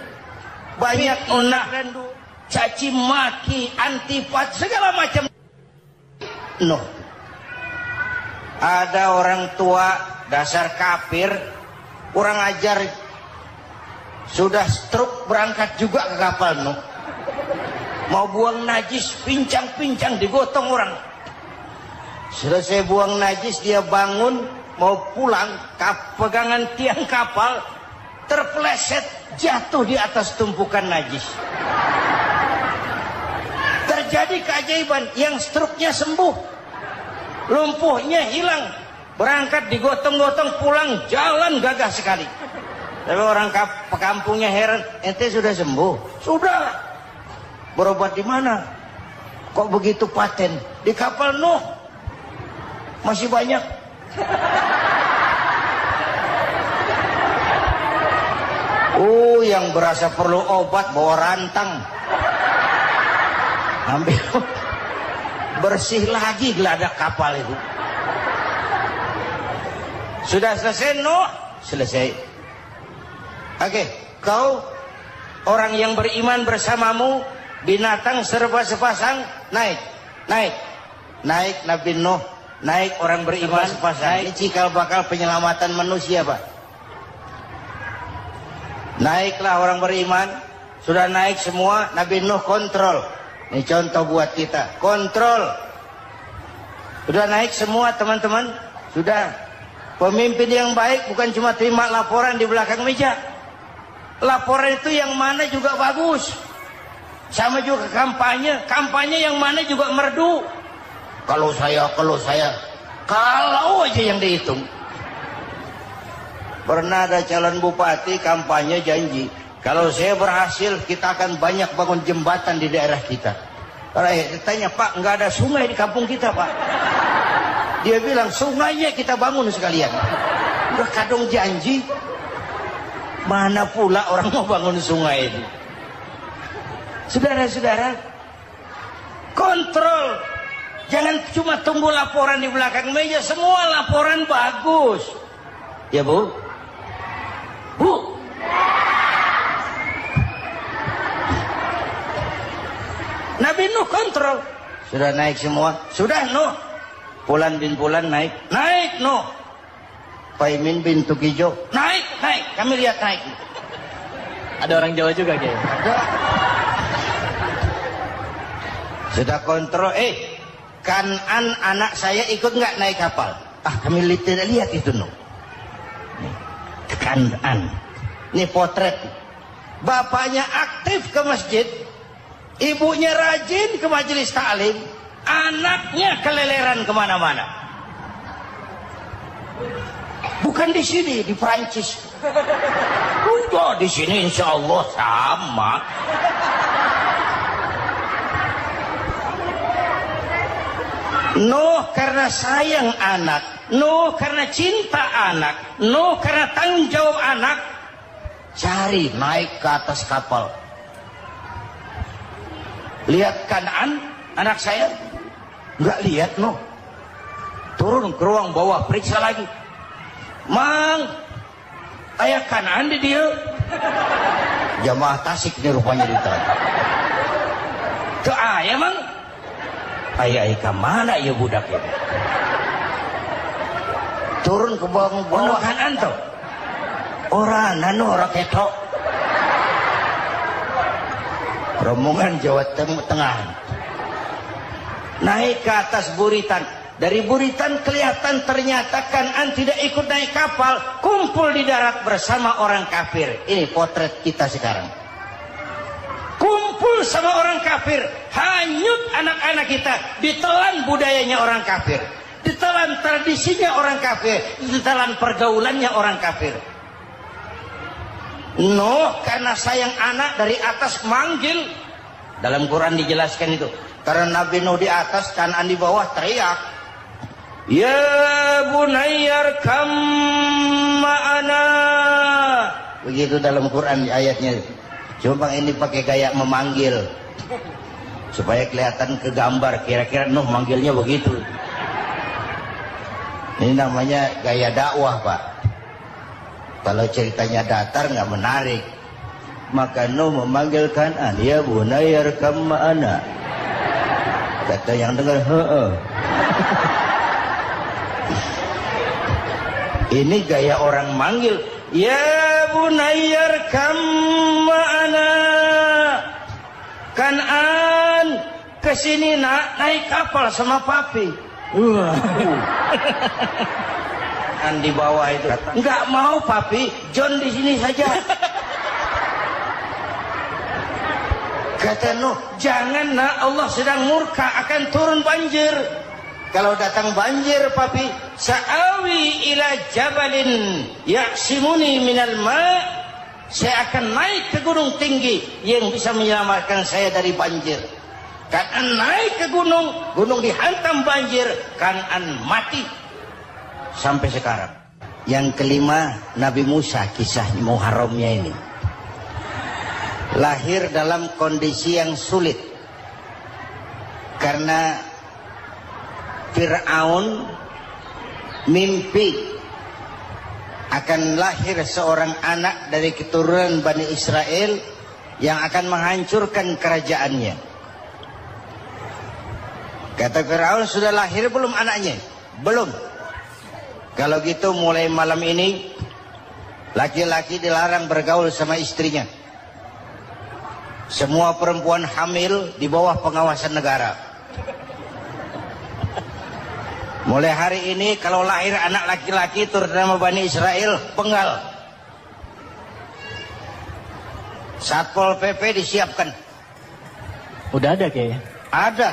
Speaker 3: Banyak onak rendu, caci maki, antipat, segala macam. Nuh. Ada orang tua dasar kafir, kurang ajar, sudah stroke berangkat juga ke kapal Nuh. Mau buang najis, pincang-pincang digotong orang. Selesai buang najis dia bangun, mau pulang, pegangan tiang kapal terpeleset jatuh di atas tumpukan najis. Terjadi keajaiban, yang stroke-nya sembuh. Lumpuhnya hilang, berangkat digotong-gotong pulang jalan gagah sekali. Tapi orang kampungnya heran, ente sudah sembuh? Sudah. Berobat di mana? Kok begitu paten? Di kapal Nuh. Masih banyak. Yang berasa perlu obat bawa rantang. Ambil. Bersih lagi geladak kapal itu. Sudah selesai Nuh? Selesai. Oke, kau orang yang beriman bersamamu, binatang serba sepasang, naik Nabi Nuh, naik orang beriman sepasang. Ini cikal bakal penyelamatan manusia, Pak. Naiklah orang beriman, sudah naik semua, Nabi Nuh kontrol. Ini contoh buat kita, kontrol. Sudah naik semua teman-teman, sudah. Pemimpin yang baik bukan cuma terima laporan di belakang meja. Laporan itu yang mana juga bagus. Sama juga kampanye, kampanye yang mana juga merdu. Kalau saya, kalau aja yang dihitung. Pernah ada calon bupati kampanye janji, kalau saya berhasil kita akan banyak bangun jembatan di daerah kita. Tanya, Pak, nggak ada sungai di kampung kita, Pak. Dia bilang, sungainya kita bangun sekalian. Udah kadung janji. Mana pula orang mau bangun sungai itu. Saudara-saudara, kontrol. Jangan cuma tunggu laporan di belakang meja. Semua laporan bagus. Ya, Bu? Bu? Nabi Nuh kontrol. Sudah naik semua? Sudah, Nuh. Pulan bin Pulan naik. Naik, Nuh. Paimin bintu Kijo. Naik, naik. Kami lihat naik.
Speaker 2: Ada orang Jawa juga Kiai.
Speaker 3: Ada. Sudah kontrol. Kanan anak saya ikut nggak naik kapal? Kami tidak lihat itu no. Kanan. Ini potret. Bapaknya aktif ke masjid, ibunya rajin ke majelis taklim, anaknya keleleran kemana-mana. Bukan di sini, di Prancis. Udah di sini insya Allah sama. Nuh karena sayang anak, Nuh karena cinta anak, Nuh karena tanggung jawab anak, cari naik ke atas kapal. Lihat Kanaan, anak saya, nggak lihat Nuh. Turun ke ruang bawah, periksa lagi. Mang, ayah Kanaan di dia. Jamaah Tasik ini rupanya ditanya. Ke ayah mang? Ayah ke mana ya budak ini? Turun ke bawah Kanaan tuh. Orang nano orang ketok. Rombongan Jawa Tengah. Naik ke atas buritan. Dari buritan kelihatan ternyata Kanaan tidak ikut naik kapal, kumpul di darat bersama orang kafir. Ini potret kita sekarang. Kumpul sama orang kafir, hanyut anak-anak kita, ditelan budayanya orang kafir, ditelan tradisinya orang kafir, ditelan pergaulannya orang kafir. Nuh karena sayang anak dari atas manggil. Dalam Quran dijelaskan itu. Karena Nabi Nuh di atas, Kanaan di bawah teriak. Ya bunayyar kam ma'ana. Begitu dalam Quran ayatnya. Cuma ini pakai gaya memanggil supaya kelihatan ke gambar. Kira-kira Nuh manggilnya begitu. Ini namanya gaya dakwah, Pak. Kalau ceritanya datar nggak menarik. Maka Nuh memanggil Kanaan, ya bunayyar kam ma'ana. Kata yang dengar, heeh. Ini gaya orang manggil. Ya bunayyar kam ma'ana. Kanaan, kesini nak, naik kapal sama papi. Di bawah itu. Enggak mau papi, John di sini saja. Kata Nuh, jangan nak, Allah sedang murka, akan turun banjir. Kalau datang banjir papi, sa'awi ila jabalin ya'simuni minal ma'. Saya akan naik ke gunung tinggi yang bisa menyelamatkan saya dari banjir. Kanaan naik ke gunung, gunung dihantam banjir, Kanaan mati. Sampai sekarang. Yang kelima, Nabi Musa, kisah Muharramnya ini. Lahir dalam kondisi yang sulit. Karena Fir'aun mimpi akan lahir seorang anak dari keturunan Bani Israel yang akan menghancurkan kerajaannya. Kata Fir'aun, sudah lahir belum anaknya? Belum. Kalau gitu mulai malam ini laki-laki dilarang bergaul sama istrinya. Semua perempuan hamil di bawah pengawasan negara. Mulai hari ini kalau lahir anak laki-laki turut nama Bani Israel, penggal. Satpol PP disiapkan.
Speaker 2: Udah ada kayaknya.
Speaker 3: Ada.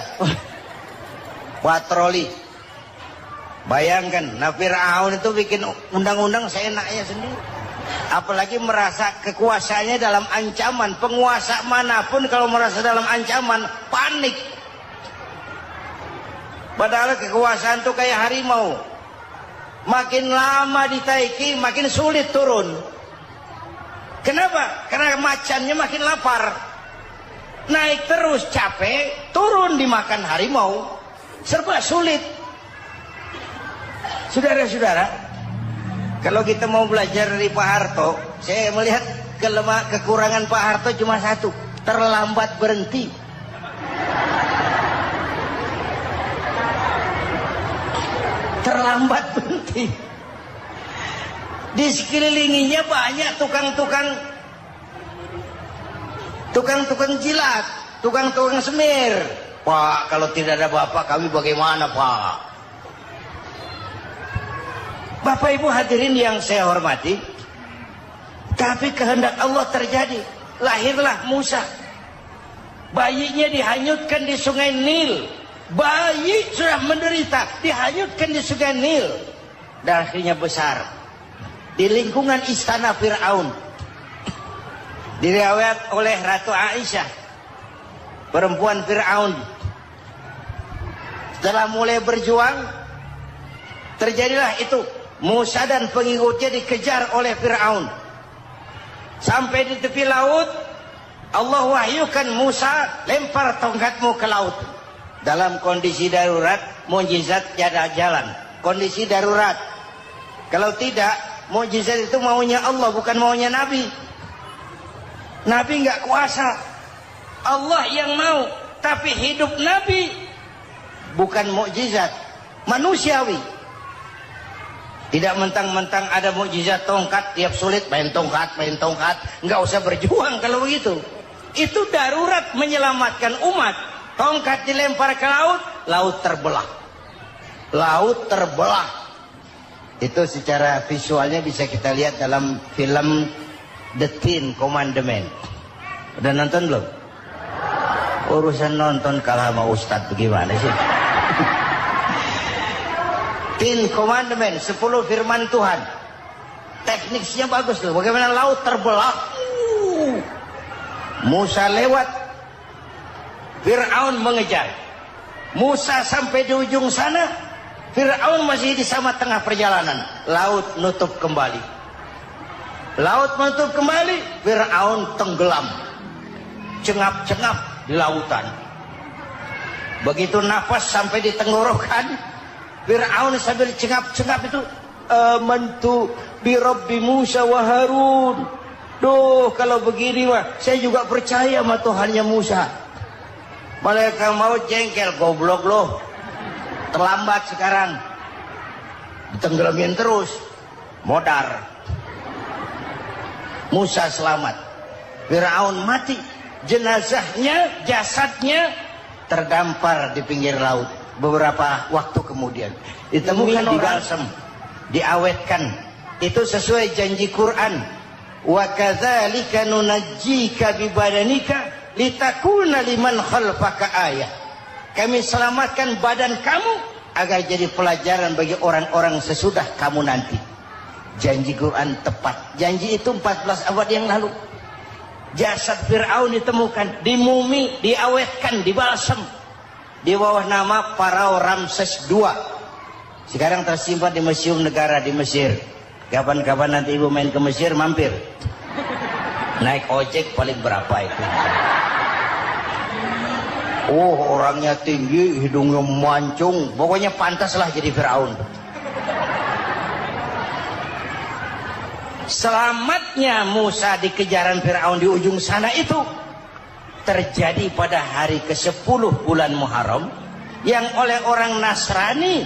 Speaker 3: Patroli. Bayangkan, nah Fir'aun itu bikin undang-undang seenaknya sendiri. Apalagi merasa kekuasaannya dalam ancaman. Penguasa manapun kalau merasa dalam ancaman, panik. Padahal kekuasaan itu kayak harimau. Makin lama ditaiki, makin sulit turun. Kenapa? Karena macannya makin lapar. Naik terus capek, turun dimakan harimau. Serba sulit. Saudara-saudara, kalau kita mau belajar dari Pak Harto, saya melihat kekurangan Pak Harto cuma satu, terlambat berhenti. Terlambat berhenti. Di sekelilinginya banyak tukang-tukang jilat, tukang-tukang semir. Pak, kalau tidak ada bapak kami bagaimana, Pak? Bapak Ibu hadirin yang saya hormati, tapi kehendak Allah terjadi. Lahirlah Musa. Bayinya dihanyutkan di sungai Nil. Bayi sudah menderita, dihanyutkan di sungai Nil. Dan akhirnya besar di lingkungan istana Fir'aun. Diriwayat oleh Ratu Aisyah, perempuan Fir'aun, setelah mulai berjuang, terjadilah itu. Musa dan pengikutnya dikejar oleh Fir'aun. Sampai di tepi laut, Allah wahyukan Musa, lempar tongkatmu ke laut. Dalam kondisi darurat, mukjizat tiada jalan. Kondisi darurat. Kalau tidak, mukjizat itu maunya Allah, bukan maunya Nabi. Nabi nggak kuasa, Allah yang mau. Tapi hidup Nabi bukan mukjizat, manusiawi. Tidak mentang-mentang ada mukjizat tongkat, tiap sulit main tongkat. Nggak usah berjuang kalau begitu. Itu darurat menyelamatkan umat. Tongkat dilempar ke laut, laut terbelah. Laut terbelah. Itu secara visualnya bisa kita lihat dalam film The Ten Commandment. Udah nonton belum? Urusan nonton kalah sama Ustadz bagaimana sih? Ten Commandment, 10 firman Tuhan. Tekniknya bagus loh. Bagaimana laut terbelah. Musa lewat, Fir'aun mengejar. Musa sampai di ujung sana, Fir'aun masih di sama tengah perjalanan. Laut nutup kembali. Laut menutup kembali, Fir'aun tenggelam. Cengap-cengap di lautan. Begitu nafas sampai di tenggorokan, Fir'aun sambil cengap-cengap itu, amantu bi Rabbi Musa wa Harun. Duh, kalau begini mah saya juga percaya sama Tuhannya Musa. Malaikat maut jengkel, goblok loh. Terlambat sekarang. Ditenggelamin terus. Modar. Musa selamat. Fir'aun mati. Jenazahnya, jasadnya terdampar di pinggir laut. Beberapa waktu kemudian ditemukan di balsam, diawetkan. Itu sesuai janji Quran. Wa kadzalika nunajjika bi badanika litakuna liman khalfaka ayah. Kami selamatkan badan kamu agar jadi pelajaran bagi orang-orang sesudah kamu nanti. Janji Quran tepat. Janji itu 14 abad yang lalu. Jasad Fir'aun ditemukan, dimumi, diawetkan, dibalsam di bawah nama Farao Ramses II. Sekarang tersimpan di Museum Negara di Mesir. Kapan-kapan nanti ibu main ke Mesir, mampir. Naik ojek paling berapa itu? Oh, orangnya tinggi, hidungnya mancung, pokoknya pantaslah jadi Fir'aun. Selamatnya Musa di kejaran Fir'aun di ujung sana itu terjadi pada hari ke-10 bulan Muharram, yang oleh orang Nasrani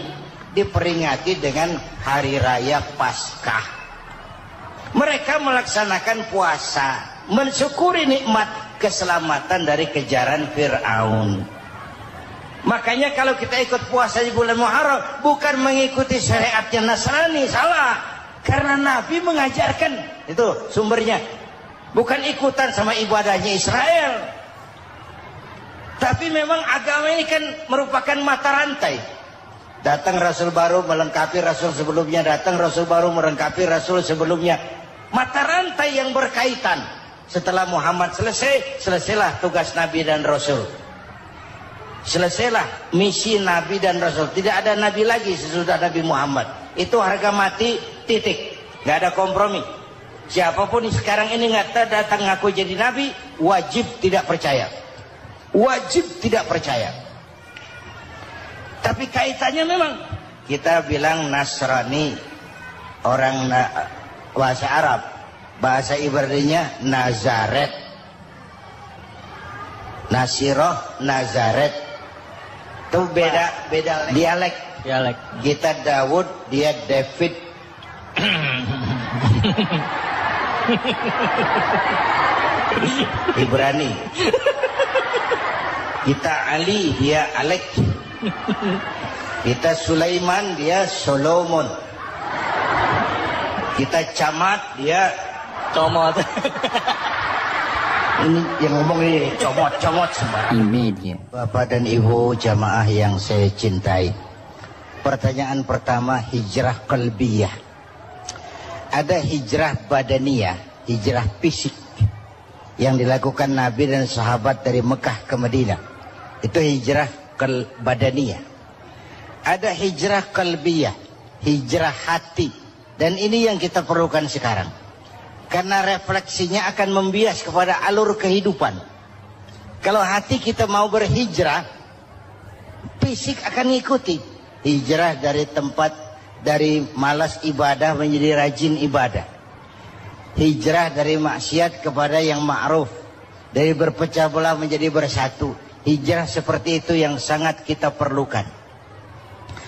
Speaker 3: diperingati dengan hari raya Paskah. Mereka melaksanakan puasa, mensyukuri nikmat keselamatan dari kejaran Fir'aun. Makanya kalau kita ikut puasa di bulan Muharram, bukan mengikuti syariatnya Nasrani, salah. Karena Nabi mengajarkan, itu sumbernya. Bukan ikutan sama ibadahnya Israel. Tapi memang agama ini kan merupakan mata rantai. Datang Rasul baru melengkapi Rasul sebelumnya, datang Rasul baru melengkapi Rasul sebelumnya. Mata rantai yang berkaitan. Setelah Muhammad selesai, selesailah tugas Nabi dan Rasul. Selesailah misi Nabi dan Rasul. Tidak ada Nabi lagi sesudah Nabi Muhammad. Itu harga mati, titik. Gak ada kompromi. Siapapun sekarang ini nggak datang ngaku jadi Nabi, wajib tidak percaya. Wajib tidak percaya. Tapi kaitannya memang, kita bilang Nasrani, orang bahasa Arab, bahasa Ibraninya Nazaret, Nasiroh, Nazaret. Itu beda dialek.
Speaker 2: Dialek.
Speaker 3: Kita Daud, dia David. Ibrani. Kita Ali, dia Alek. Kita Sulaiman, dia Solomon. Kita Camat, dia
Speaker 2: Comot.
Speaker 3: ini yang ngomong ini comot sembarang.
Speaker 2: Ini dia.
Speaker 3: Bapak dan Ibu jamaah yang saya cintai. Pertanyaan pertama, hijrah qalbiyah. Ada hijrah badaniyah, hijrah fisik yang dilakukan Nabi dan sahabat dari Mekah ke Madinah. Itu hijrah badaniyah. Ada hijrah qalbiyah, hijrah hati. Dan ini yang kita perlukan sekarang. Karena refleksinya akan membias kepada alur kehidupan. Kalau hati kita mau berhijrah, fisik akan ngikuti. Hijrah dari tempat, dari malas ibadah menjadi rajin ibadah. Hijrah dari maksiat kepada yang ma'ruf. Dari berpecah belah menjadi bersatu. Hijrah seperti itu yang sangat kita perlukan.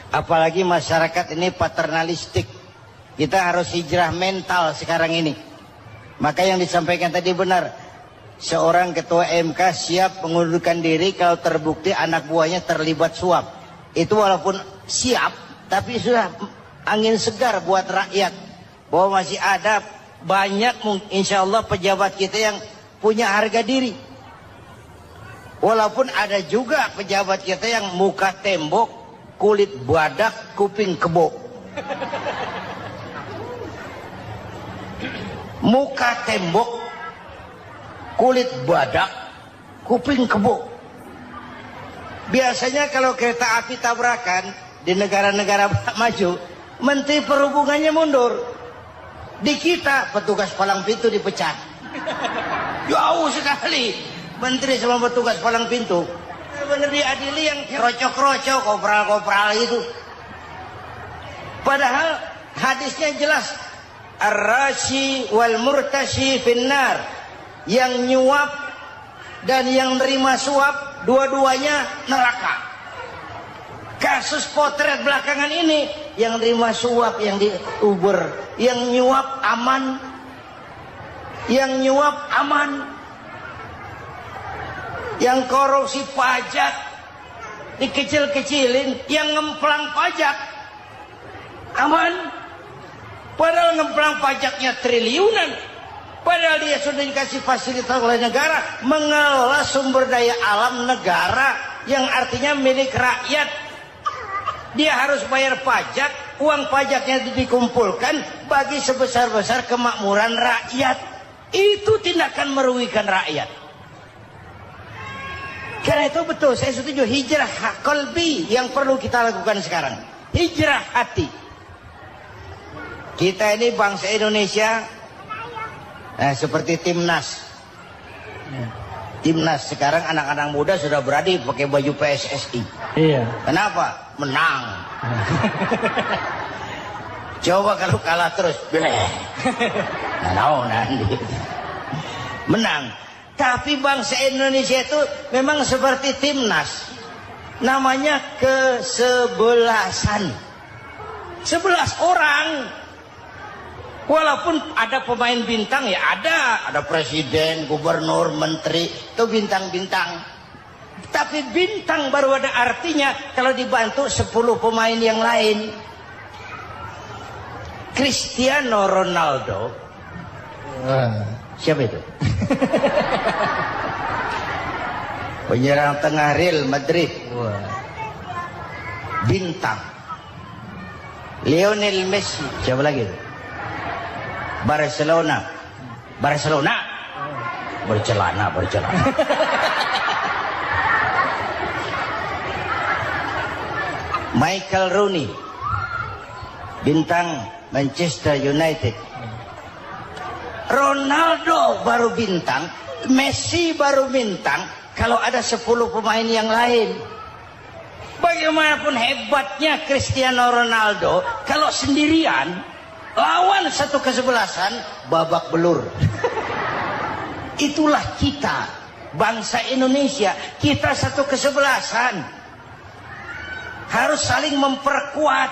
Speaker 3: Apalagi masyarakat ini paternalistik. Kita harus hijrah mental sekarang ini. Maka yang disampaikan tadi benar. Seorang ketua MK siap mengundurkan diri kalau terbukti anak buahnya terlibat suap. Itu walaupun siap, tapi sudah angin segar buat rakyat. Bahwa masih ada banyak insya Allah pejabat kita yang punya harga diri. Walaupun ada juga pejabat kita yang muka tembok, kulit badak, kuping kebo. Muka tembok, kulit badak, kuping kebo. Biasanya kalau kereta api tabrakan di negara-negara maju, Menteri Perhubungannya mundur. Di kita petugas palang pintu dipecat. Jauh sekali Menteri sama petugas palang pintu. Benar diadili yang krocok-krocok, kopral-kopral itu. Padahal hadisnya jelas. Ar-rashi wal murtashi finnar. Yang nyuap dan yang nerima suap, dua-duanya neraka. Kasus potret belakangan ini, yang nerima suap, yang diuber, yang nyuap aman, yang nyuap aman, yang korupsi pajak dikecil-kecilin, yang ngemplang pajak aman. Padahal ngemplang pajaknya triliunan. Padahal dia sudah dikasih fasilitas oleh negara mengelola sumber daya alam negara yang artinya milik rakyat. Dia harus bayar pajak, uang pajaknya dikumpulkan bagi sebesar-besar kemakmuran rakyat. Itu tindakan merugikan rakyat. Karena itu betul, saya setuju hijrah qalbi yang perlu kita lakukan sekarang. Hijrah hati. Kita ini bangsa Indonesia seperti timnas. Timnas sekarang anak-anak muda sudah berani pakai baju PSSI.
Speaker 2: Iya.
Speaker 3: Kenapa? Menang. Coba kalau kalah terus, nanti. Menang. Tapi bangsa Indonesia itu memang seperti timnas. Namanya kesebelasan. 11 orang. Walaupun ada pemain bintang ya ada presiden, gubernur, menteri, itu bintang-bintang. Tapi bintang baru ada artinya kalau dibantu 10 pemain yang lain. Cristiano Ronaldo. Siapa itu? Penyerang tengah Real Madrid. Bintang. Lionel Messi. Siapa lagi itu? Barcelona. Bercelana. Michael Rooney, bintang Manchester United. Ronaldo baru bintang, Messi baru bintang kalau ada 10 pemain yang lain. Bagaimanapun hebatnya Cristiano Ronaldo, kalau sendirian lawan satu kesebelasan, babak belur. Itulah kita, bangsa Indonesia. Kita satu kesebelasan. Harus saling memperkuat.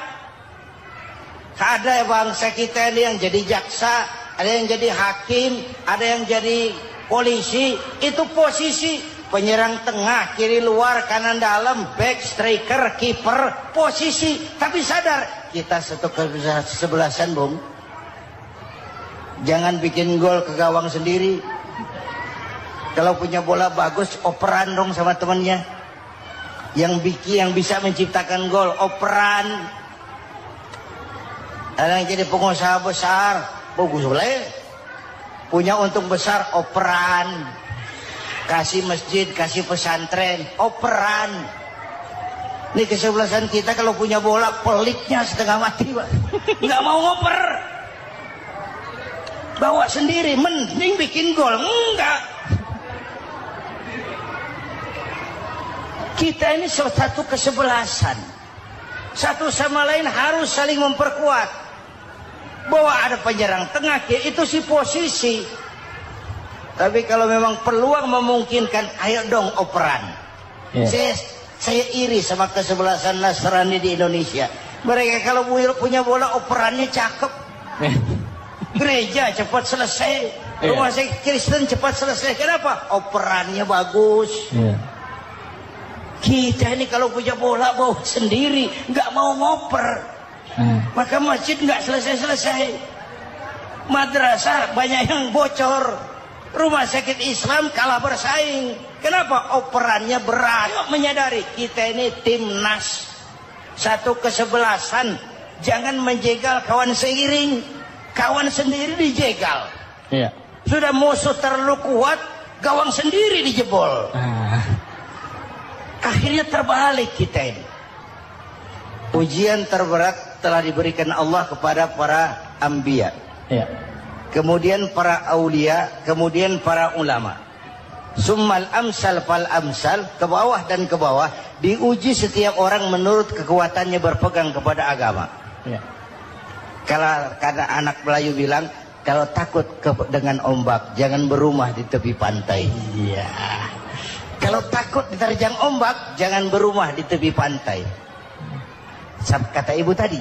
Speaker 3: Ada bangsa kita ini yang jadi jaksa, ada yang jadi hakim, ada yang jadi polisi. Itu posisi penyerang tengah, kiri luar, kanan dalam, back, striker, kiper, posisi. Tapi sadar, kita satu kesebelasan, Bung. Jangan bikin gol ke gawang sendiri. Kalau punya bola bagus, operan dong sama temannya. Yang bisa menciptakan gol, operan. Ada yang jadi pengusaha besar, bagus boleh. Punya untung besar, operan. Kasih masjid, kasih pesantren, operan. Ini kesebelasan kita kalau punya bola, peliknya setengah mati, Pak. Nggak mau ngoper. Bawa sendiri, mending bikin gol. Enggak. Kita ini satu kesebelasan. Satu sama lain harus saling memperkuat. Bahwa ada penyerang tengah, itu si posisi. Tapi kalau memang peluang memungkinkan, ayo dong operan. Saya iri sama kesebelasan Nasrani di Indonesia. Mereka kalau punya bola, operannya cakep. Gereja cepat selesai, rumah sakit Kristen cepat selesai. Kenapa? Operannya bagus. Kita ini kalau punya bola bawa sendiri, nggak mau ngoper. Maka masjid nggak selesai-selesai. Madrasah banyak yang bocor. Rumah sakit Islam kalah bersaing. Kenapa? Operannya berat. Yuk menyadari kita ini timnas, satu kesebelasan. Jangan menjegal kawan seiring. Kawan sendiri dijegal. Sudah musuh terlalu kuat, gawang sendiri dijebol. Akhirnya terbalik kita ini. Ujian terberat telah diberikan Allah kepada para anbiya. Kemudian para aulia, kemudian para ulama. Summal amsal fal amsal, ke bawah dan ke bawah, diuji setiap orang menurut kekuatannya berpegang kepada agama. Kalau karena anak Melayu bilang, kalau takut dengan ombak, jangan berumah di tepi pantai. Kalau takut diterjang ombak, jangan berumah di tepi pantai. Kata ibu tadi,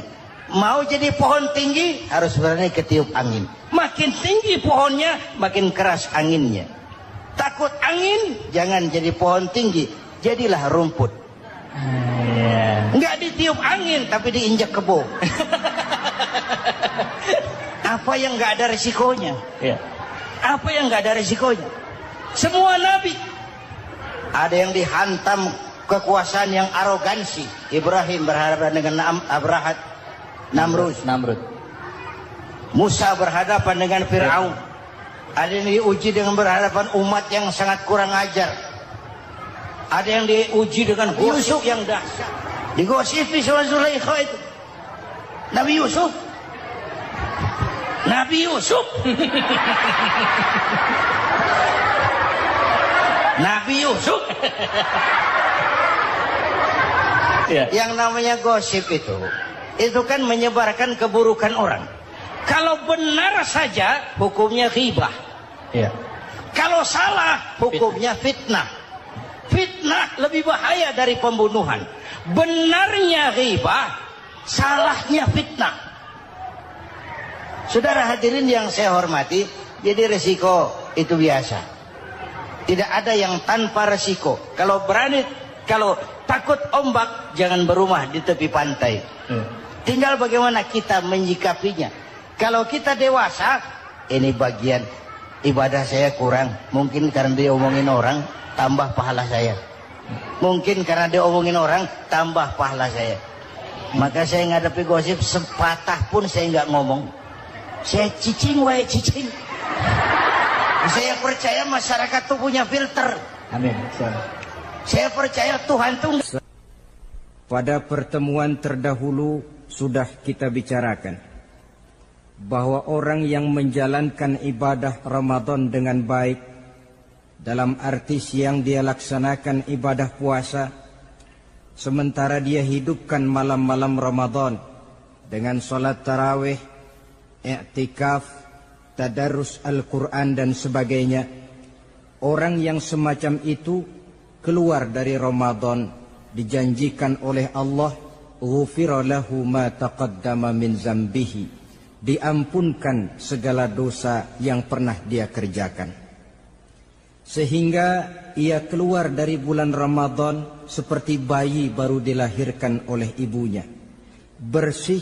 Speaker 3: mau jadi pohon tinggi harus berani ketiup angin. Makin tinggi pohonnya, makin keras anginnya. Takut angin, jangan jadi pohon tinggi, jadilah rumput. Nggak ditiup angin, tapi diinjak kebo. Apa yang nggak ada resikonya? Apa yang nggak ada resikonya? Semua nabi ada yang dihantam kekuasaan yang arogansi. Ibrahim berhadapan dengan Namrud. Musa berhadapan dengan Fir'aun. Ada yang diuji dengan berhadapan umat yang sangat kurang ajar. Ada yang diuji dengan gosip yang dahsyat. Digosipi sama Zulaikha itu. Nabi Yusuf. Nabi Yusuf. Yang namanya gosip itu kan menyebarkan keburukan orang. Kalau benar saja hukumnya ghibah. Kalau salah hukumnya fitnah. Fitnah lebih bahaya dari pembunuhan. Benarnya ghibah, salahnya fitnah. Saudara hadirin yang saya hormati, jadi resiko itu biasa. Tidak ada yang tanpa resiko. Kalau berani, kalau takut ombak, jangan berumah di tepi pantai. Tinggal bagaimana kita menyikapinya. Kalau kita dewasa, ini bagian ibadah saya kurang. Mungkin karena dia omongin orang, tambah pahala saya. Mungkin karena dia omongin orang, tambah pahala saya. Maka saya ngadapi gosip, sepatah pun saya nggak ngomong. Saya cicing, cicing. Saya percaya masyarakat itu punya filter.
Speaker 2: Amin.
Speaker 3: Saya percaya Tuhan itu.
Speaker 4: Pada pertemuan terdahulu sudah kita bicarakan bahwa orang yang menjalankan ibadah Ramadan dengan baik, dalam arti siang dia laksanakan ibadah puasa, sementara dia hidupkan malam-malam Ramadan dengan sholat tarawih, i'tikaf, tadarus Al-Quran dan sebagainya. Orang yang semacam itu keluar dari Ramadan dijanjikan oleh Allah ghufira lahu ma taqaddama min zambihi, diampunkan segala dosa yang pernah dia kerjakan. Sehingga ia keluar dari bulan Ramadan seperti bayi baru dilahirkan oleh ibunya, bersih,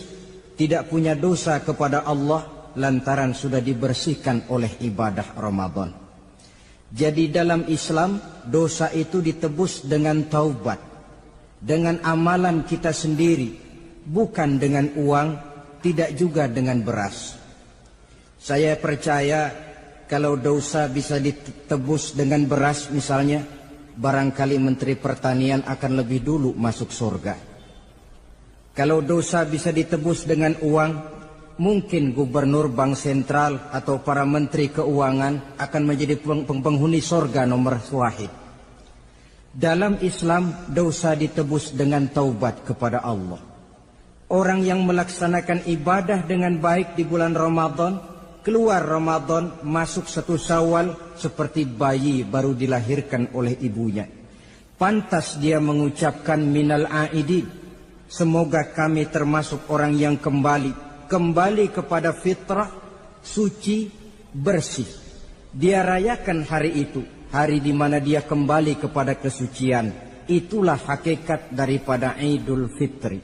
Speaker 4: tidak punya dosa kepada Allah lantaran sudah dibersihkan oleh ibadah Ramadan. Jadi dalam Islam dosa itu ditebus dengan taubat, dengan amalan kita sendiri, bukan dengan uang, tidak juga dengan beras. Saya percaya kalau dosa bisa ditebus dengan beras misalnya, barangkali Menteri Pertanian akan lebih dulu masuk surga. Kalau dosa bisa ditebus dengan uang, mungkin Gubernur Bank Sentral atau para Menteri Keuangan akan menjadi penghuni surga nomor wahid. Dalam Islam dosa ditebus dengan taubat kepada Allah. Orang yang melaksanakan ibadah dengan baik di bulan Ramadan, keluar Ramadan masuk 1 Syawal seperti bayi baru dilahirkan oleh ibunya. Pantas dia mengucapkan minal aidin, semoga kami termasuk orang yang kembali kepada fitrah, suci, bersih. Dia rayakan hari itu, hari di mana dia kembali kepada kesucian. Itulah hakikat daripada Idul Fitri.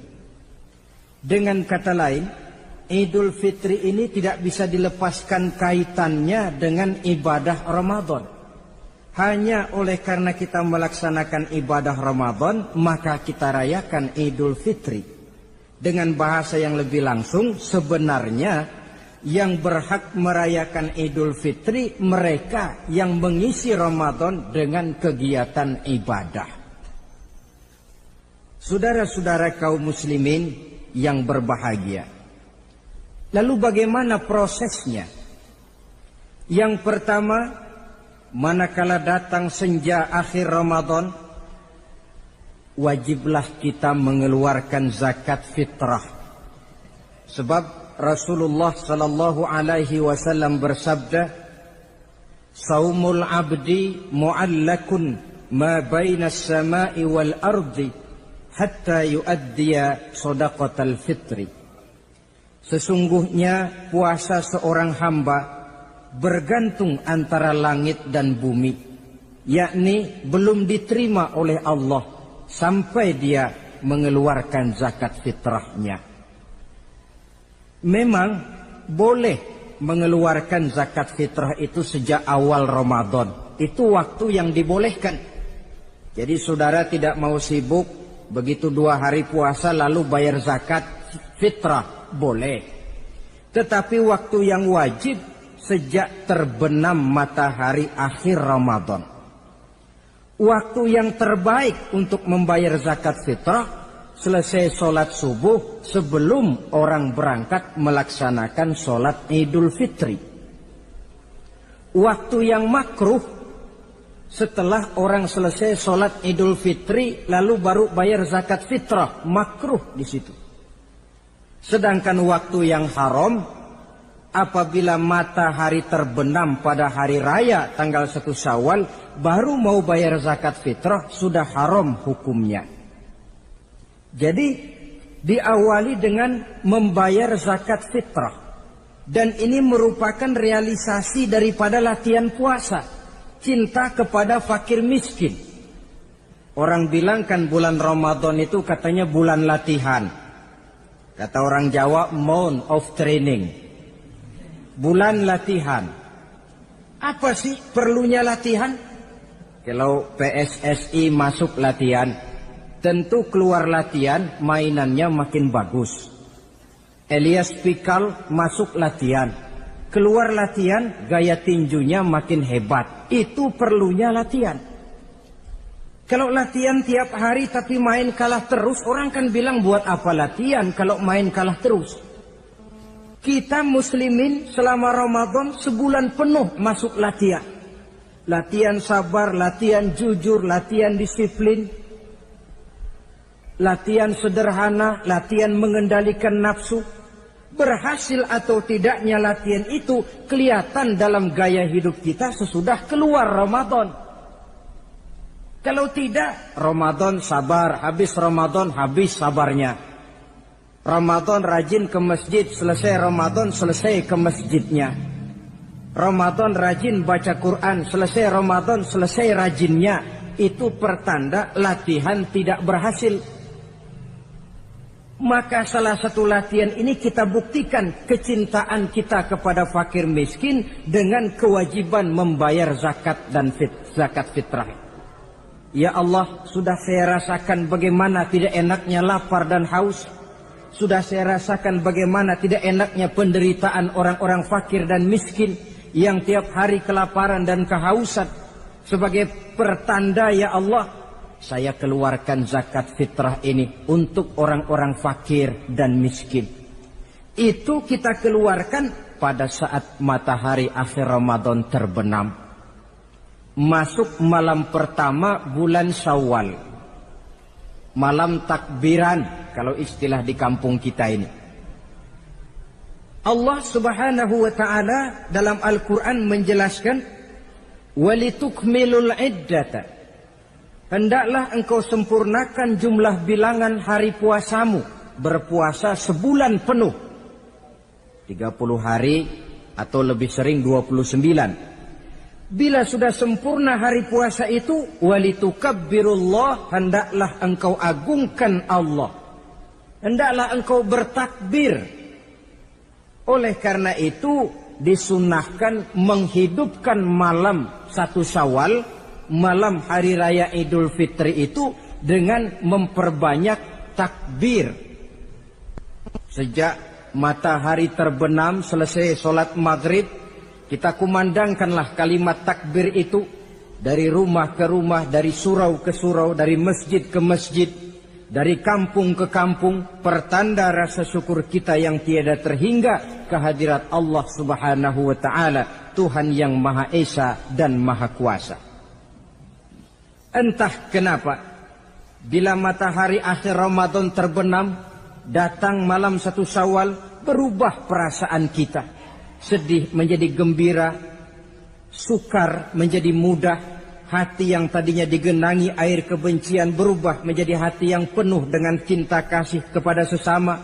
Speaker 4: Dengan kata lain, Idul Fitri ini tidak bisa dilepaskan kaitannya dengan ibadah Ramadan. Hanya oleh karena kita melaksanakan ibadah Ramadan, maka kita rayakan Idul Fitri. Dengan bahasa yang lebih langsung, sebenarnya yang berhak merayakan Idul Fitri mereka yang mengisi Ramadan dengan kegiatan ibadah. Saudara-saudara kaum muslimin yang berbahagia, lalu bagaimana prosesnya? Yang pertama, manakala datang senja akhir Ramadan, wajiblah kita mengeluarkan zakat fitrah. Sebab Rasulullah sallallahu alaihi wasallam bersabda, "Saumul 'abdi mu'allakun ma baina as-sama'i wal ardi hatta yu'addiya shadaqatal fitri." Sesungguhnya puasa seorang hamba bergantung antara langit dan bumi, yakni belum diterima oleh Allah sampai dia mengeluarkan zakat fitrahnya. Memang boleh mengeluarkan zakat fitrah itu sejak awal Ramadan. Itu waktu yang dibolehkan. Jadi saudara tidak mau sibuk, begitu 2 hari puasa lalu bayar zakat fitrah, boleh. Tetapi waktu yang wajib sejak terbenam matahari akhir Ramadan. Waktu yang terbaik untuk membayar zakat fitrah selesai sholat subuh sebelum orang berangkat melaksanakan sholat Idul Fitri. Waktu yang makruh setelah orang selesai sholat Idul Fitri lalu baru bayar zakat fitrah, makruh di situ. Sedangkan waktu yang haram apabila matahari terbenam pada hari raya tanggal 1 Syawal baru mau bayar zakat fitrah, sudah haram hukumnya. Jadi diawali dengan membayar zakat fitrah, dan ini merupakan realisasi daripada latihan puasa, cinta kepada fakir miskin. Orang bilang kan bulan Ramadan itu katanya bulan latihan. Kata orang Jawa, month of training. Bulan latihan. Apa sih perlunya latihan? Kalau PSSI masuk latihan, tentu keluar latihan mainannya makin bagus. Elias Pikal masuk latihan, keluar latihan gaya tinjunya makin hebat. Itu perlunya latihan. Kalau latihan tiap hari tapi main kalah terus, orang kan bilang buat apa latihan kalau main kalah terus. Kita muslimin selama Ramadan sebulan penuh masuk latihan. Latihan sabar, latihan jujur, latihan disiplin. Latihan sederhana, latihan mengendalikan nafsu. Berhasil atau tidaknya latihan itu kelihatan dalam gaya hidup kita sesudah keluar Ramadan. Kalau tidak, Ramadan sabar, habis Ramadan habis sabarnya. Ramadan rajin ke masjid, selesai Ramadan selesai ke masjidnya. Ramadan rajin baca Quran, selesai Ramadan selesai rajinnya. Itu pertanda latihan tidak berhasil. Maka salah satu latihan ini kita buktikan kecintaan kita kepada fakir miskin dengan kewajiban membayar zakat dan zakat fitrah. Ya Allah, sudah saya rasakan bagaimana tidak enaknya lapar dan haus. Sudah saya rasakan bagaimana tidak enaknya penderitaan orang-orang fakir dan miskin yang tiap hari kelaparan dan kehausan. Sebagai pertanda, ya Allah, saya keluarkan zakat fitrah ini untuk orang-orang fakir dan miskin. Itu kita keluarkan pada saat matahari akhir Ramadan terbenam. Masuk malam pertama bulan Syawal. Malam takbiran kalau istilah di kampung kita ini. Allah Subhanahu wa taala dalam Al-Qur'an menjelaskan walitukmilul iddata. Hendaklah engkau sempurnakan jumlah bilangan hari puasamu. Berpuasa sebulan penuh. 30 hari atau lebih sering 29. Bila sudah sempurna hari puasa itu, walitukabbirullah, hendaklah engkau agungkan Allah. Hendaklah engkau bertakbir. Oleh karena itu disunahkan menghidupkan malam 1 Syawal, malam hari raya Idul Fitri itu dengan memperbanyak takbir. Sejak matahari terbenam selesai sholat maghrib, kita kumandangkanlah kalimat takbir itu dari rumah ke rumah, dari surau ke surau, dari masjid ke masjid, dari kampung ke kampung, pertanda rasa syukur kita yang tiada terhingga kehadirat Allah Subhanahu wa taala, Tuhan yang Maha Esa dan Maha Kuasa. Entah kenapa bila matahari akhir Ramadan terbenam, datang malam 1 Syawal, berubah perasaan kita. Sedih menjadi gembira, sukar menjadi mudah, hati yang tadinya digenangi air kebencian berubah menjadi hati yang penuh dengan cinta kasih kepada sesama.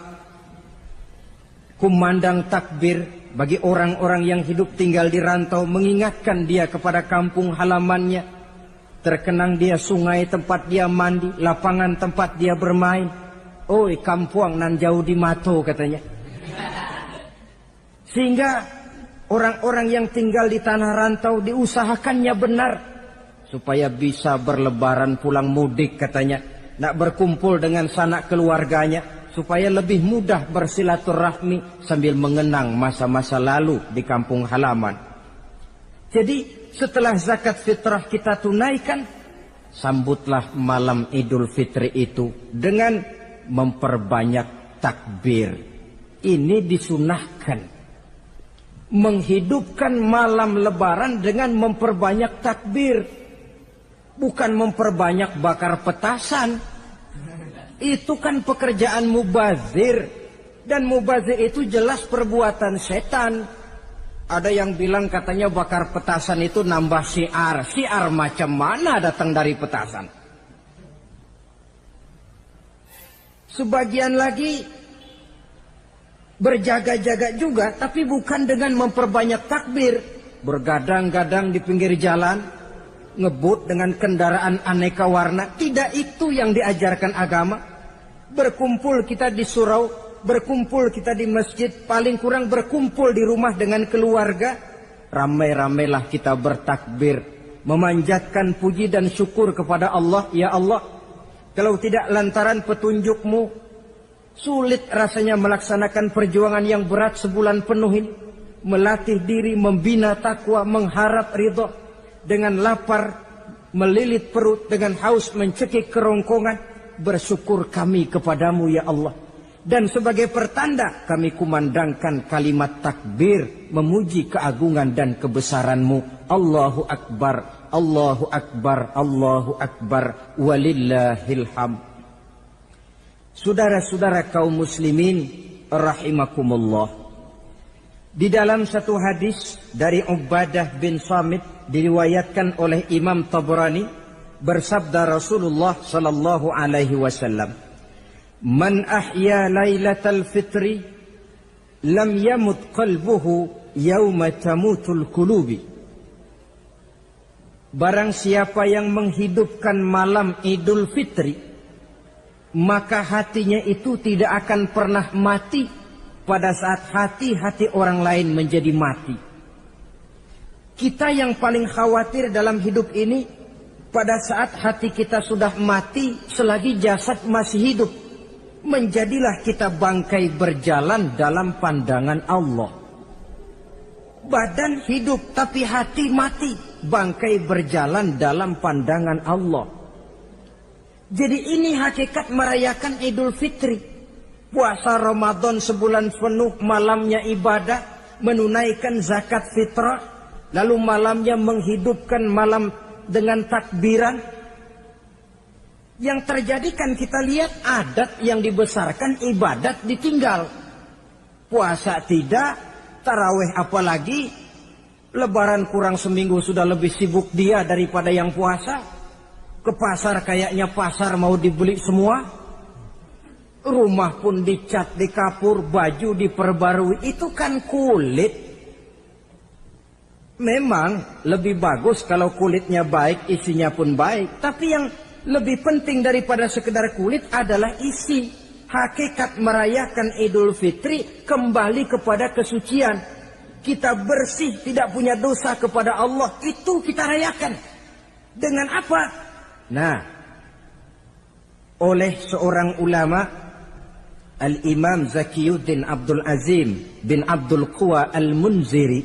Speaker 4: Kumandang takbir bagi orang-orang yang hidup tinggal di rantau, mengingatkan dia kepada kampung halamannya. Terkenang dia sungai tempat dia mandi, lapangan tempat dia bermain. Oi kampuang nan jauh di mato, katanya. Sehingga orang-orang yang tinggal di tanah rantau diusahakannya benar supaya bisa berlebaran pulang mudik, katanya. Nak berkumpul dengan sanak keluarganya supaya lebih mudah bersilaturahmi sambil mengenang masa-masa lalu di kampung halaman. Jadi setelah zakat fitrah kita tunaikan, sambutlah malam Idul Fitri itu dengan memperbanyak takbir. Ini disunahkan. Menghidupkan malam lebaran dengan memperbanyak takbir. Bukan memperbanyak bakar petasan. Itu kan pekerjaan mubazir. Dan mubazir itu jelas perbuatan setan. Ada yang bilang katanya bakar petasan itu nambah syiar. Syiar macam mana datang dari petasan? Sebagian lagi berjaga-jaga juga, tapi bukan dengan memperbanyak takbir. Bergadang-gadang di pinggir jalan, ngebut dengan kendaraan aneka warna. Tidak itu yang diajarkan agama. Berkumpul kita di surau, berkumpul kita di masjid, paling kurang berkumpul di rumah dengan keluarga. Ramai-ramailah kita bertakbir, memanjatkan puji dan syukur kepada Allah. Ya Allah, kalau tidak lantaran petunjukmu, sulit rasanya melaksanakan perjuangan yang berat sebulan penuh ini. Melatih diri, membina takwa, mengharap ridho. Dengan lapar, melilit perut, dengan haus, mencekik kerongkongan. Bersyukur kami kepadamu ya Allah. Dan sebagai pertanda kami kumandangkan kalimat takbir, memuji keagungan dan kebesaranmu. Allahu Akbar, Allahu Akbar, Allahu Akbar, walillahil hamd. Saudara-saudara kaum muslimin rahimakumullah. Di dalam satu hadis dari Ubadah bin Samit diriwayatkan oleh Imam Tabrani, bersabda Rasulullah sallallahu alaihi wasallam, Man ahya lailatal fitri lam yamut qalbuhu yauma tamutul qulubi. Barang siapa yang menghidupkan malam Idul Fitri, maka hatinya itu tidak akan pernah mati pada saat hati-hati orang lain menjadi mati. Kita yang paling khawatir dalam hidup ini, pada saat hati kita sudah mati selagi jasad masih hidup, menjadilah kita bangkai berjalan dalam pandangan Allah. Badan hidup tapi hati mati, bangkai berjalan dalam pandangan Allah. Jadi ini hakikat merayakan Idul Fitri. Puasa Ramadan sebulan penuh, malamnya ibadah, menunaikan zakat fitrah, lalu malamnya menghidupkan malam dengan takbiran. Yang terjadi kan kita lihat adat yang dibesarkan, ibadat ditinggal. Puasa tidak, tarawih apalagi, lebaran kurang seminggu sudah lebih sibuk dia daripada yang puasa. Ke pasar kayaknya pasar mau dibeli semua. Rumah pun dicat, dikapur, baju diperbarui. Itu kan kulit. Memang lebih bagus kalau kulitnya baik, isinya pun baik. Tapi yang lebih penting daripada sekedar kulit adalah isi. Hakikat merayakan Idul Fitri kembali kepada kesucian. Kita bersih, tidak punya dosa kepada Allah. Itu kita rayakan. Dengan apa? Nah, oleh seorang ulama, Al-Imam Zakiyuddin Abdul Azim bin Abdul Quwa Al-Munziri,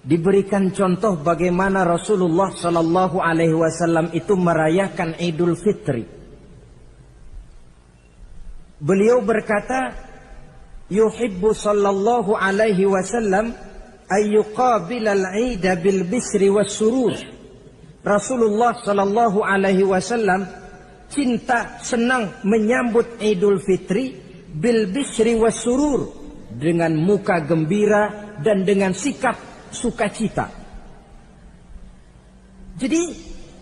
Speaker 4: diberikan contoh bagaimana Rasulullah Sallallahu Alaihi Wasallam itu merayakan Idul Fitri. Beliau berkata, yuhibbu Sallallahu Alaihi Wasallam ayyuqabil al-Ida bil bisri was surur. Rasulullah Sallallahu Alaihi Wasallam cinta, senang menyambut Idul Fitri bil bisri was surur, dengan muka gembira dan dengan sikap sukacita. Jadi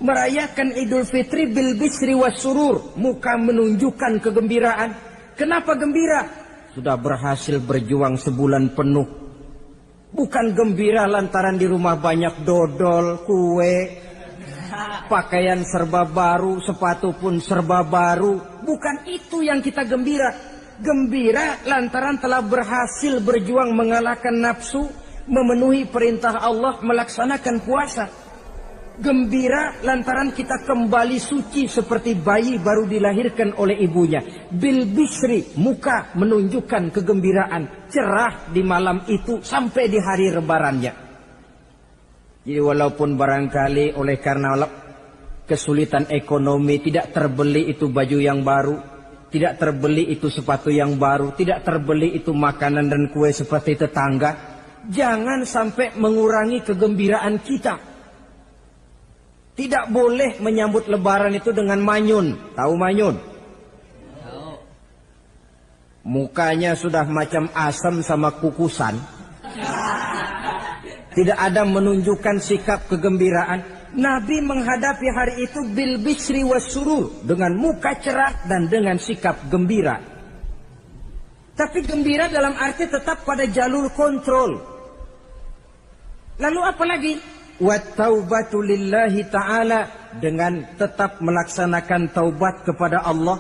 Speaker 4: merayakan Idul Fitri bil bisri was surur, muka menunjukkan kegembiraan. Kenapa gembira? Sudah berhasil berjuang sebulan penuh. Bukan gembira lantaran di rumah banyak dodol, kue, pakaian serba baru, sepatu pun serba baru. Bukan itu yang kita gembira. Gembira lantaran telah berhasil berjuang mengalahkan nafsu, memenuhi perintah Allah, melaksanakan puasa. Gembira lantaran kita kembali suci seperti bayi baru dilahirkan oleh ibunya. Bil bisri, muka menunjukkan kegembiraan, cerah di malam itu sampai di hari lebarannya. Jadi walaupun barangkali oleh karena kesulitan ekonomi tidak terbeli itu baju yang baru, tidak terbeli itu sepatu yang baru, tidak terbeli itu makanan dan kue seperti tetangga, jangan sampai mengurangi kegembiraan kita. Tidak boleh menyambut lebaran itu dengan manyun. Tahu manyun? Mukanya sudah macam asam sama kukusan. Tidak ada menunjukkan sikap kegembiraan. Nabi menghadapi hari itu bil bisri was surur, dengan muka cerah dan dengan sikap gembira. Tapi gembira dalam arti tetap pada jalur kontrol. Lalu apa lagi? Wat taubatu lillahi ta'ala, dengan tetap melaksanakan taubat kepada Allah.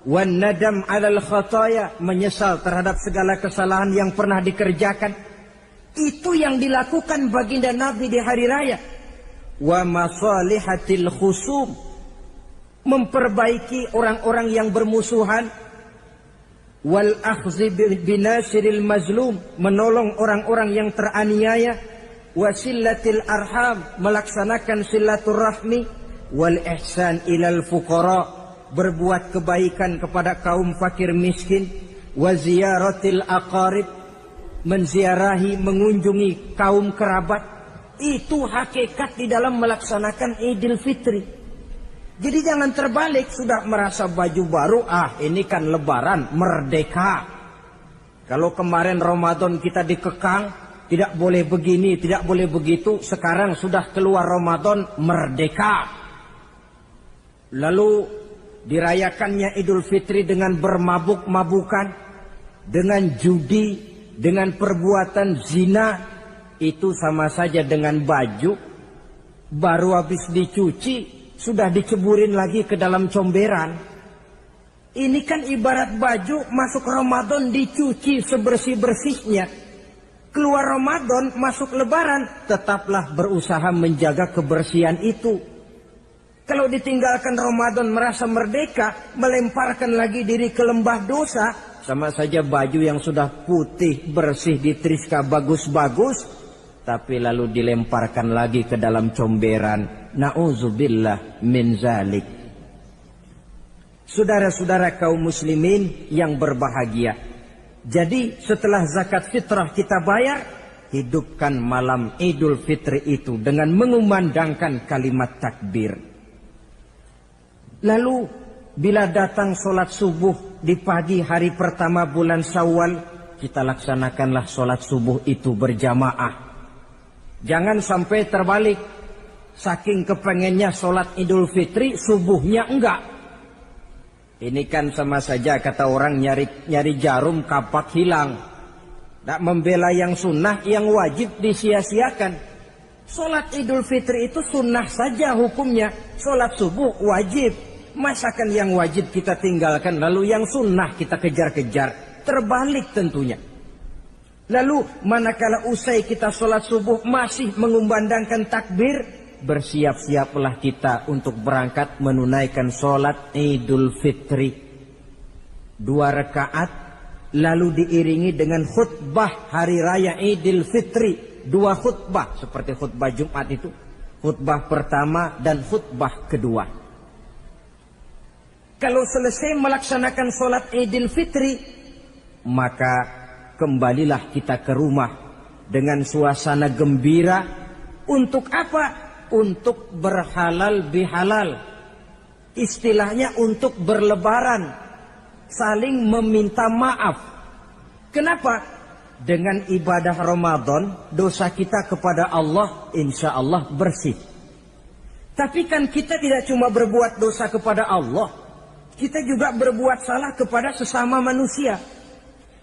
Speaker 4: Wan nadam alal khataya, menyesal terhadap segala kesalahan yang pernah dikerjakan. Itu yang dilakukan baginda Nabi di hari raya. Wa masalihatil khusum, memperbaiki orang-orang yang bermusuhan. Wal akhzi binasiril mazlum, menolong orang-orang yang teraniaya. Wasillatil arham, melaksanakan silaturahmi. Wal ihsan ilal fuqara, berbuat kebaikan kepada kaum fakir miskin. Wa ziyaratil aqarib, menziarahi, mengunjungi kaum kerabat. Itu hakikat di dalam melaksanakan Idul Fitri. Jadi jangan terbalik, sudah merasa baju baru, ini kan lebaran, merdeka. Kalau kemarin Ramadan kita dikekang, tidak boleh begini, tidak boleh begitu. Sekarang sudah keluar Ramadan, merdeka. Lalu dirayakannya Idul Fitri dengan bermabuk-mabukan, dengan judi, dengan perbuatan zina, itu sama saja dengan baju baru habis dicuci sudah diceburin lagi ke dalam comberan. Ini kan ibarat baju masuk Ramadan dicuci sebersih-bersihnya, keluar Ramadan masuk Lebaran tetaplah berusaha menjaga kebersihan itu. Kalau ditinggalkan Ramadan merasa merdeka, melemparkan lagi diri ke lembah dosa, sama saja baju yang sudah putih, bersih, ditriska bagus-bagus, tapi lalu dilemparkan lagi ke dalam comberan. Na'udzubillah min zalik. Saudara-saudara kaum muslimin yang berbahagia. Jadi setelah zakat fitrah kita bayar, hidupkan malam Idul Fitri itu dengan mengumandangkan kalimat takbir. Lalu bila datang sholat subuh di pagi hari pertama bulan Syawal, kita laksanakanlah sholat subuh itu berjamaah. Jangan sampai terbalik, saking kepengennya sholat Idul Fitri, subuhnya enggak. Ini kan sama saja kata orang nyari jarum kapak hilang. Tak membela yang sunnah, yang wajib disia-siakan. Sholat Idul Fitri itu sunnah saja hukumnya, sholat subuh wajib. Masakan yang wajib kita tinggalkan, lalu yang sunnah kita kejar-kejar, terbalik tentunya. Lalu manakala usai kita sholat subuh masih mengumandangkan takbir, bersiap-siaplah kita untuk berangkat menunaikan sholat Idul Fitri. 2 rakaat, lalu diiringi dengan khutbah hari raya Idul Fitri. 2 khutbah seperti khutbah Jumat itu, khutbah pertama dan khutbah kedua. Kalau selesai melaksanakan sholat Idul Fitri, maka kembalilah kita ke rumah dengan suasana gembira. Untuk apa? Untuk berhalal bihalal. Istilahnya untuk berlebaran, saling meminta maaf. Kenapa? Dengan ibadah Ramadan, dosa kita kepada Allah insya Allah bersih. Tapi kan kita tidak cuma berbuat dosa kepada Allah, kita juga berbuat salah kepada sesama manusia.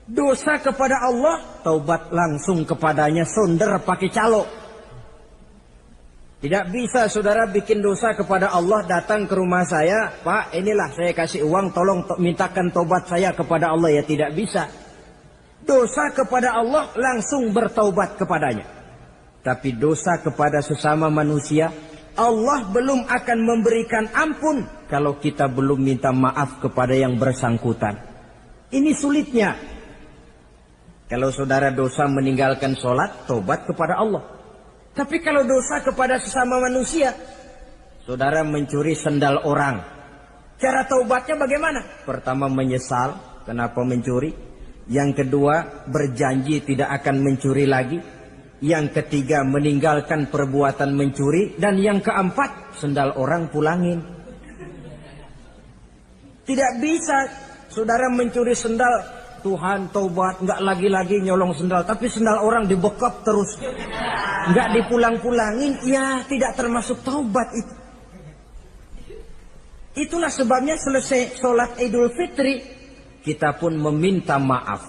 Speaker 4: Dosa kepada Allah, taubat langsung kepadanya, sonder pakai calo. Tidak bisa saudara bikin dosa kepada Allah, datang ke rumah saya, Pak inilah saya kasih uang, tolong mintakan taubat saya kepada Allah. Ya tidak bisa. Dosa kepada Allah langsung bertaubat kepadanya. Tapi dosa kepada sesama manusia, Allah belum akan memberikan ampun kalau kita belum minta maaf kepada yang bersangkutan. Ini sulitnya. Kalau saudara dosa meninggalkan sholat, tobat kepada Allah. Tapi kalau dosa kepada sesama manusia, saudara mencuri sendal orang, cara taubatnya bagaimana? Pertama menyesal, kenapa mencuri? Yang kedua berjanji tidak akan mencuri lagi. Yang ketiga meninggalkan perbuatan mencuri. Dan yang keempat, sendal orang pulangin. Tidak bisa saudara mencuri sendal, Tuhan taubat, nggak lagi-lagi nyolong sendal, tapi sendal orang dibekap terus, nggak dipulang-pulangin, ya tidak termasuk taubat itu. Itulah sebabnya selesai sholat Idul Fitri, kita pun meminta maaf.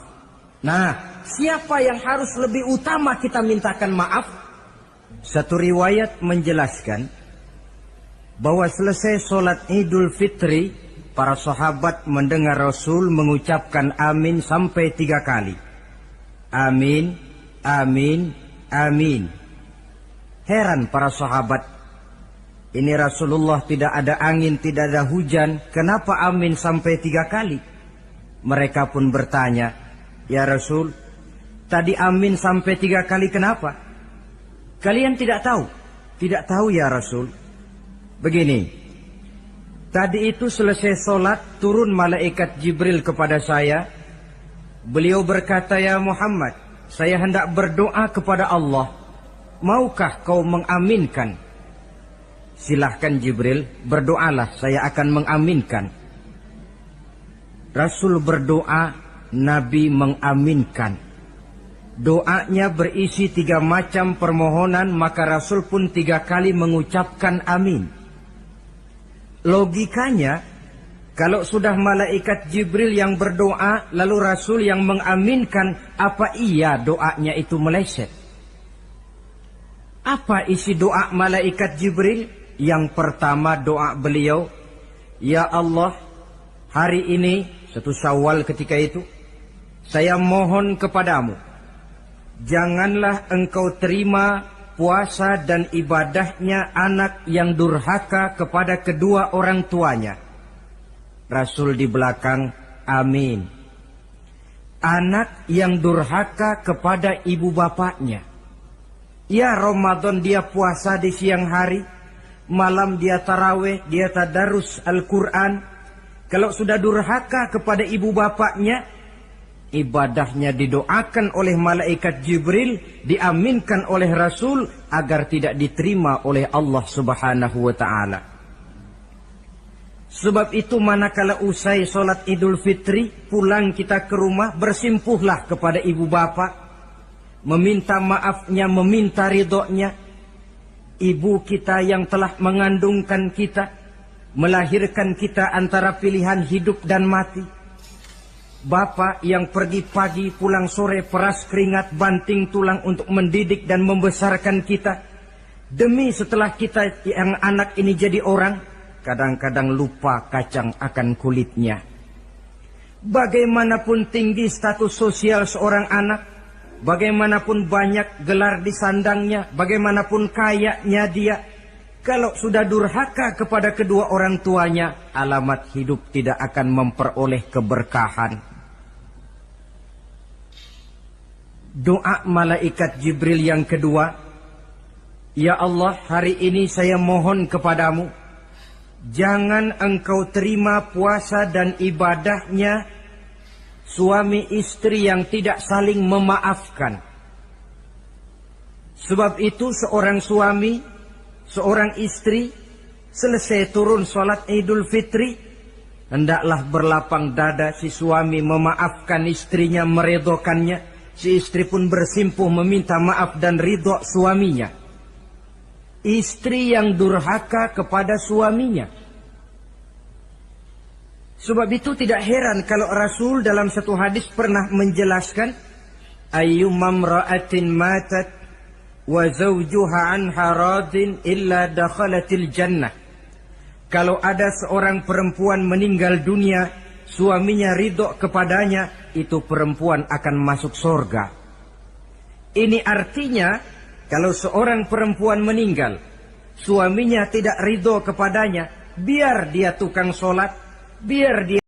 Speaker 4: Nah, siapa yang harus lebih utama kita mintakan maaf? Satu riwayat menjelaskan bahwa selesai sholat Idul Fitri, para sahabat mendengar Rasul mengucapkan amin sampai 3 kali. Amin, amin, amin. Heran para sahabat. Ini Rasulullah tidak ada angin, tidak ada hujan. Kenapa amin sampai 3 kali? Mereka pun bertanya, ya Rasul, tadi amin sampai 3 kali kenapa? Kalian tidak tahu? Tidak tahu ya Rasul. Begini. Tadi itu selesai sholat, turun malaikat Jibril kepada saya. Beliau berkata, ya Muhammad, saya hendak berdoa kepada Allah. Maukah kau mengaminkan? Silahkan Jibril, berdoalah, saya akan mengaminkan. Rasul berdoa, Nabi mengaminkan. Doanya berisi 3 macam permohonan, maka Rasul pun 3 kali mengucapkan amin. Logikanya, Kalau sudah malaikat Jibril yang berdoa, lalu Rasul yang mengaminkan, apa iya doanya itu meleset? Apa isi doa malaikat Jibril? Yang pertama doa beliau, ya Allah, hari ini, 1 Syawal ketika itu, saya mohon kepadamu, janganlah engkau terima puasa dan ibadahnya anak yang durhaka kepada kedua orang tuanya. Rasul di belakang, amin. Anak yang durhaka kepada ibu bapaknya. Ya, Ramadan dia puasa di siang hari, malam dia taraweh, dia tadarus Al-Quran. Kalau sudah durhaka kepada ibu bapaknya, ibadahnya didoakan oleh malaikat Jibril, diaminkan oleh Rasul agar tidak diterima oleh Allah Subhanahu wa ta'ala. Sebab itu manakala usai sholat Idul Fitri, pulang kita ke rumah, bersimpuhlah kepada ibu bapak, meminta maafnya, meminta ridhonya. Ibu kita yang telah mengandungkan kita, melahirkan kita antara pilihan hidup dan mati. Bapak yang pergi pagi, pulang sore, peras keringat, banting tulang untuk mendidik dan membesarkan kita. Demi setelah kita yang anak ini jadi orang, kadang-kadang lupa kacang akan kulitnya. Bagaimanapun tinggi status sosial seorang anak, bagaimanapun banyak gelar di sandangnya, bagaimanapun kayanya dia, kalau sudah durhaka kepada kedua orang tuanya, alamat hidup tidak akan memperoleh keberkahan. Doa malaikat Jibril yang kedua, ya Allah, hari ini saya mohon kepadamu, jangan engkau terima puasa dan ibadahnya suami istri yang tidak saling memaafkan. Sebab itu seorang suami, seorang istri, selesai turun sholat Idul Fitri, hendaklah berlapang dada si suami memaafkan istrinya, meridhokannya. Si istri pun bersimpuh meminta maaf dan ridho suaminya. Istri yang durhaka kepada suaminya. Sebab itu tidak heran kalau Rasul dalam satu hadis pernah menjelaskan, ayyumam ra'atin matat wa zawjuha anha radin illa dakhalatil jannah. Kalau ada seorang perempuan meninggal dunia, suaminya ridho kepadanya, itu perempuan akan masuk surga. Ini artinya, kalau seorang perempuan meninggal, suaminya tidak ridho kepadanya, biar dia tukang sholat, biar dia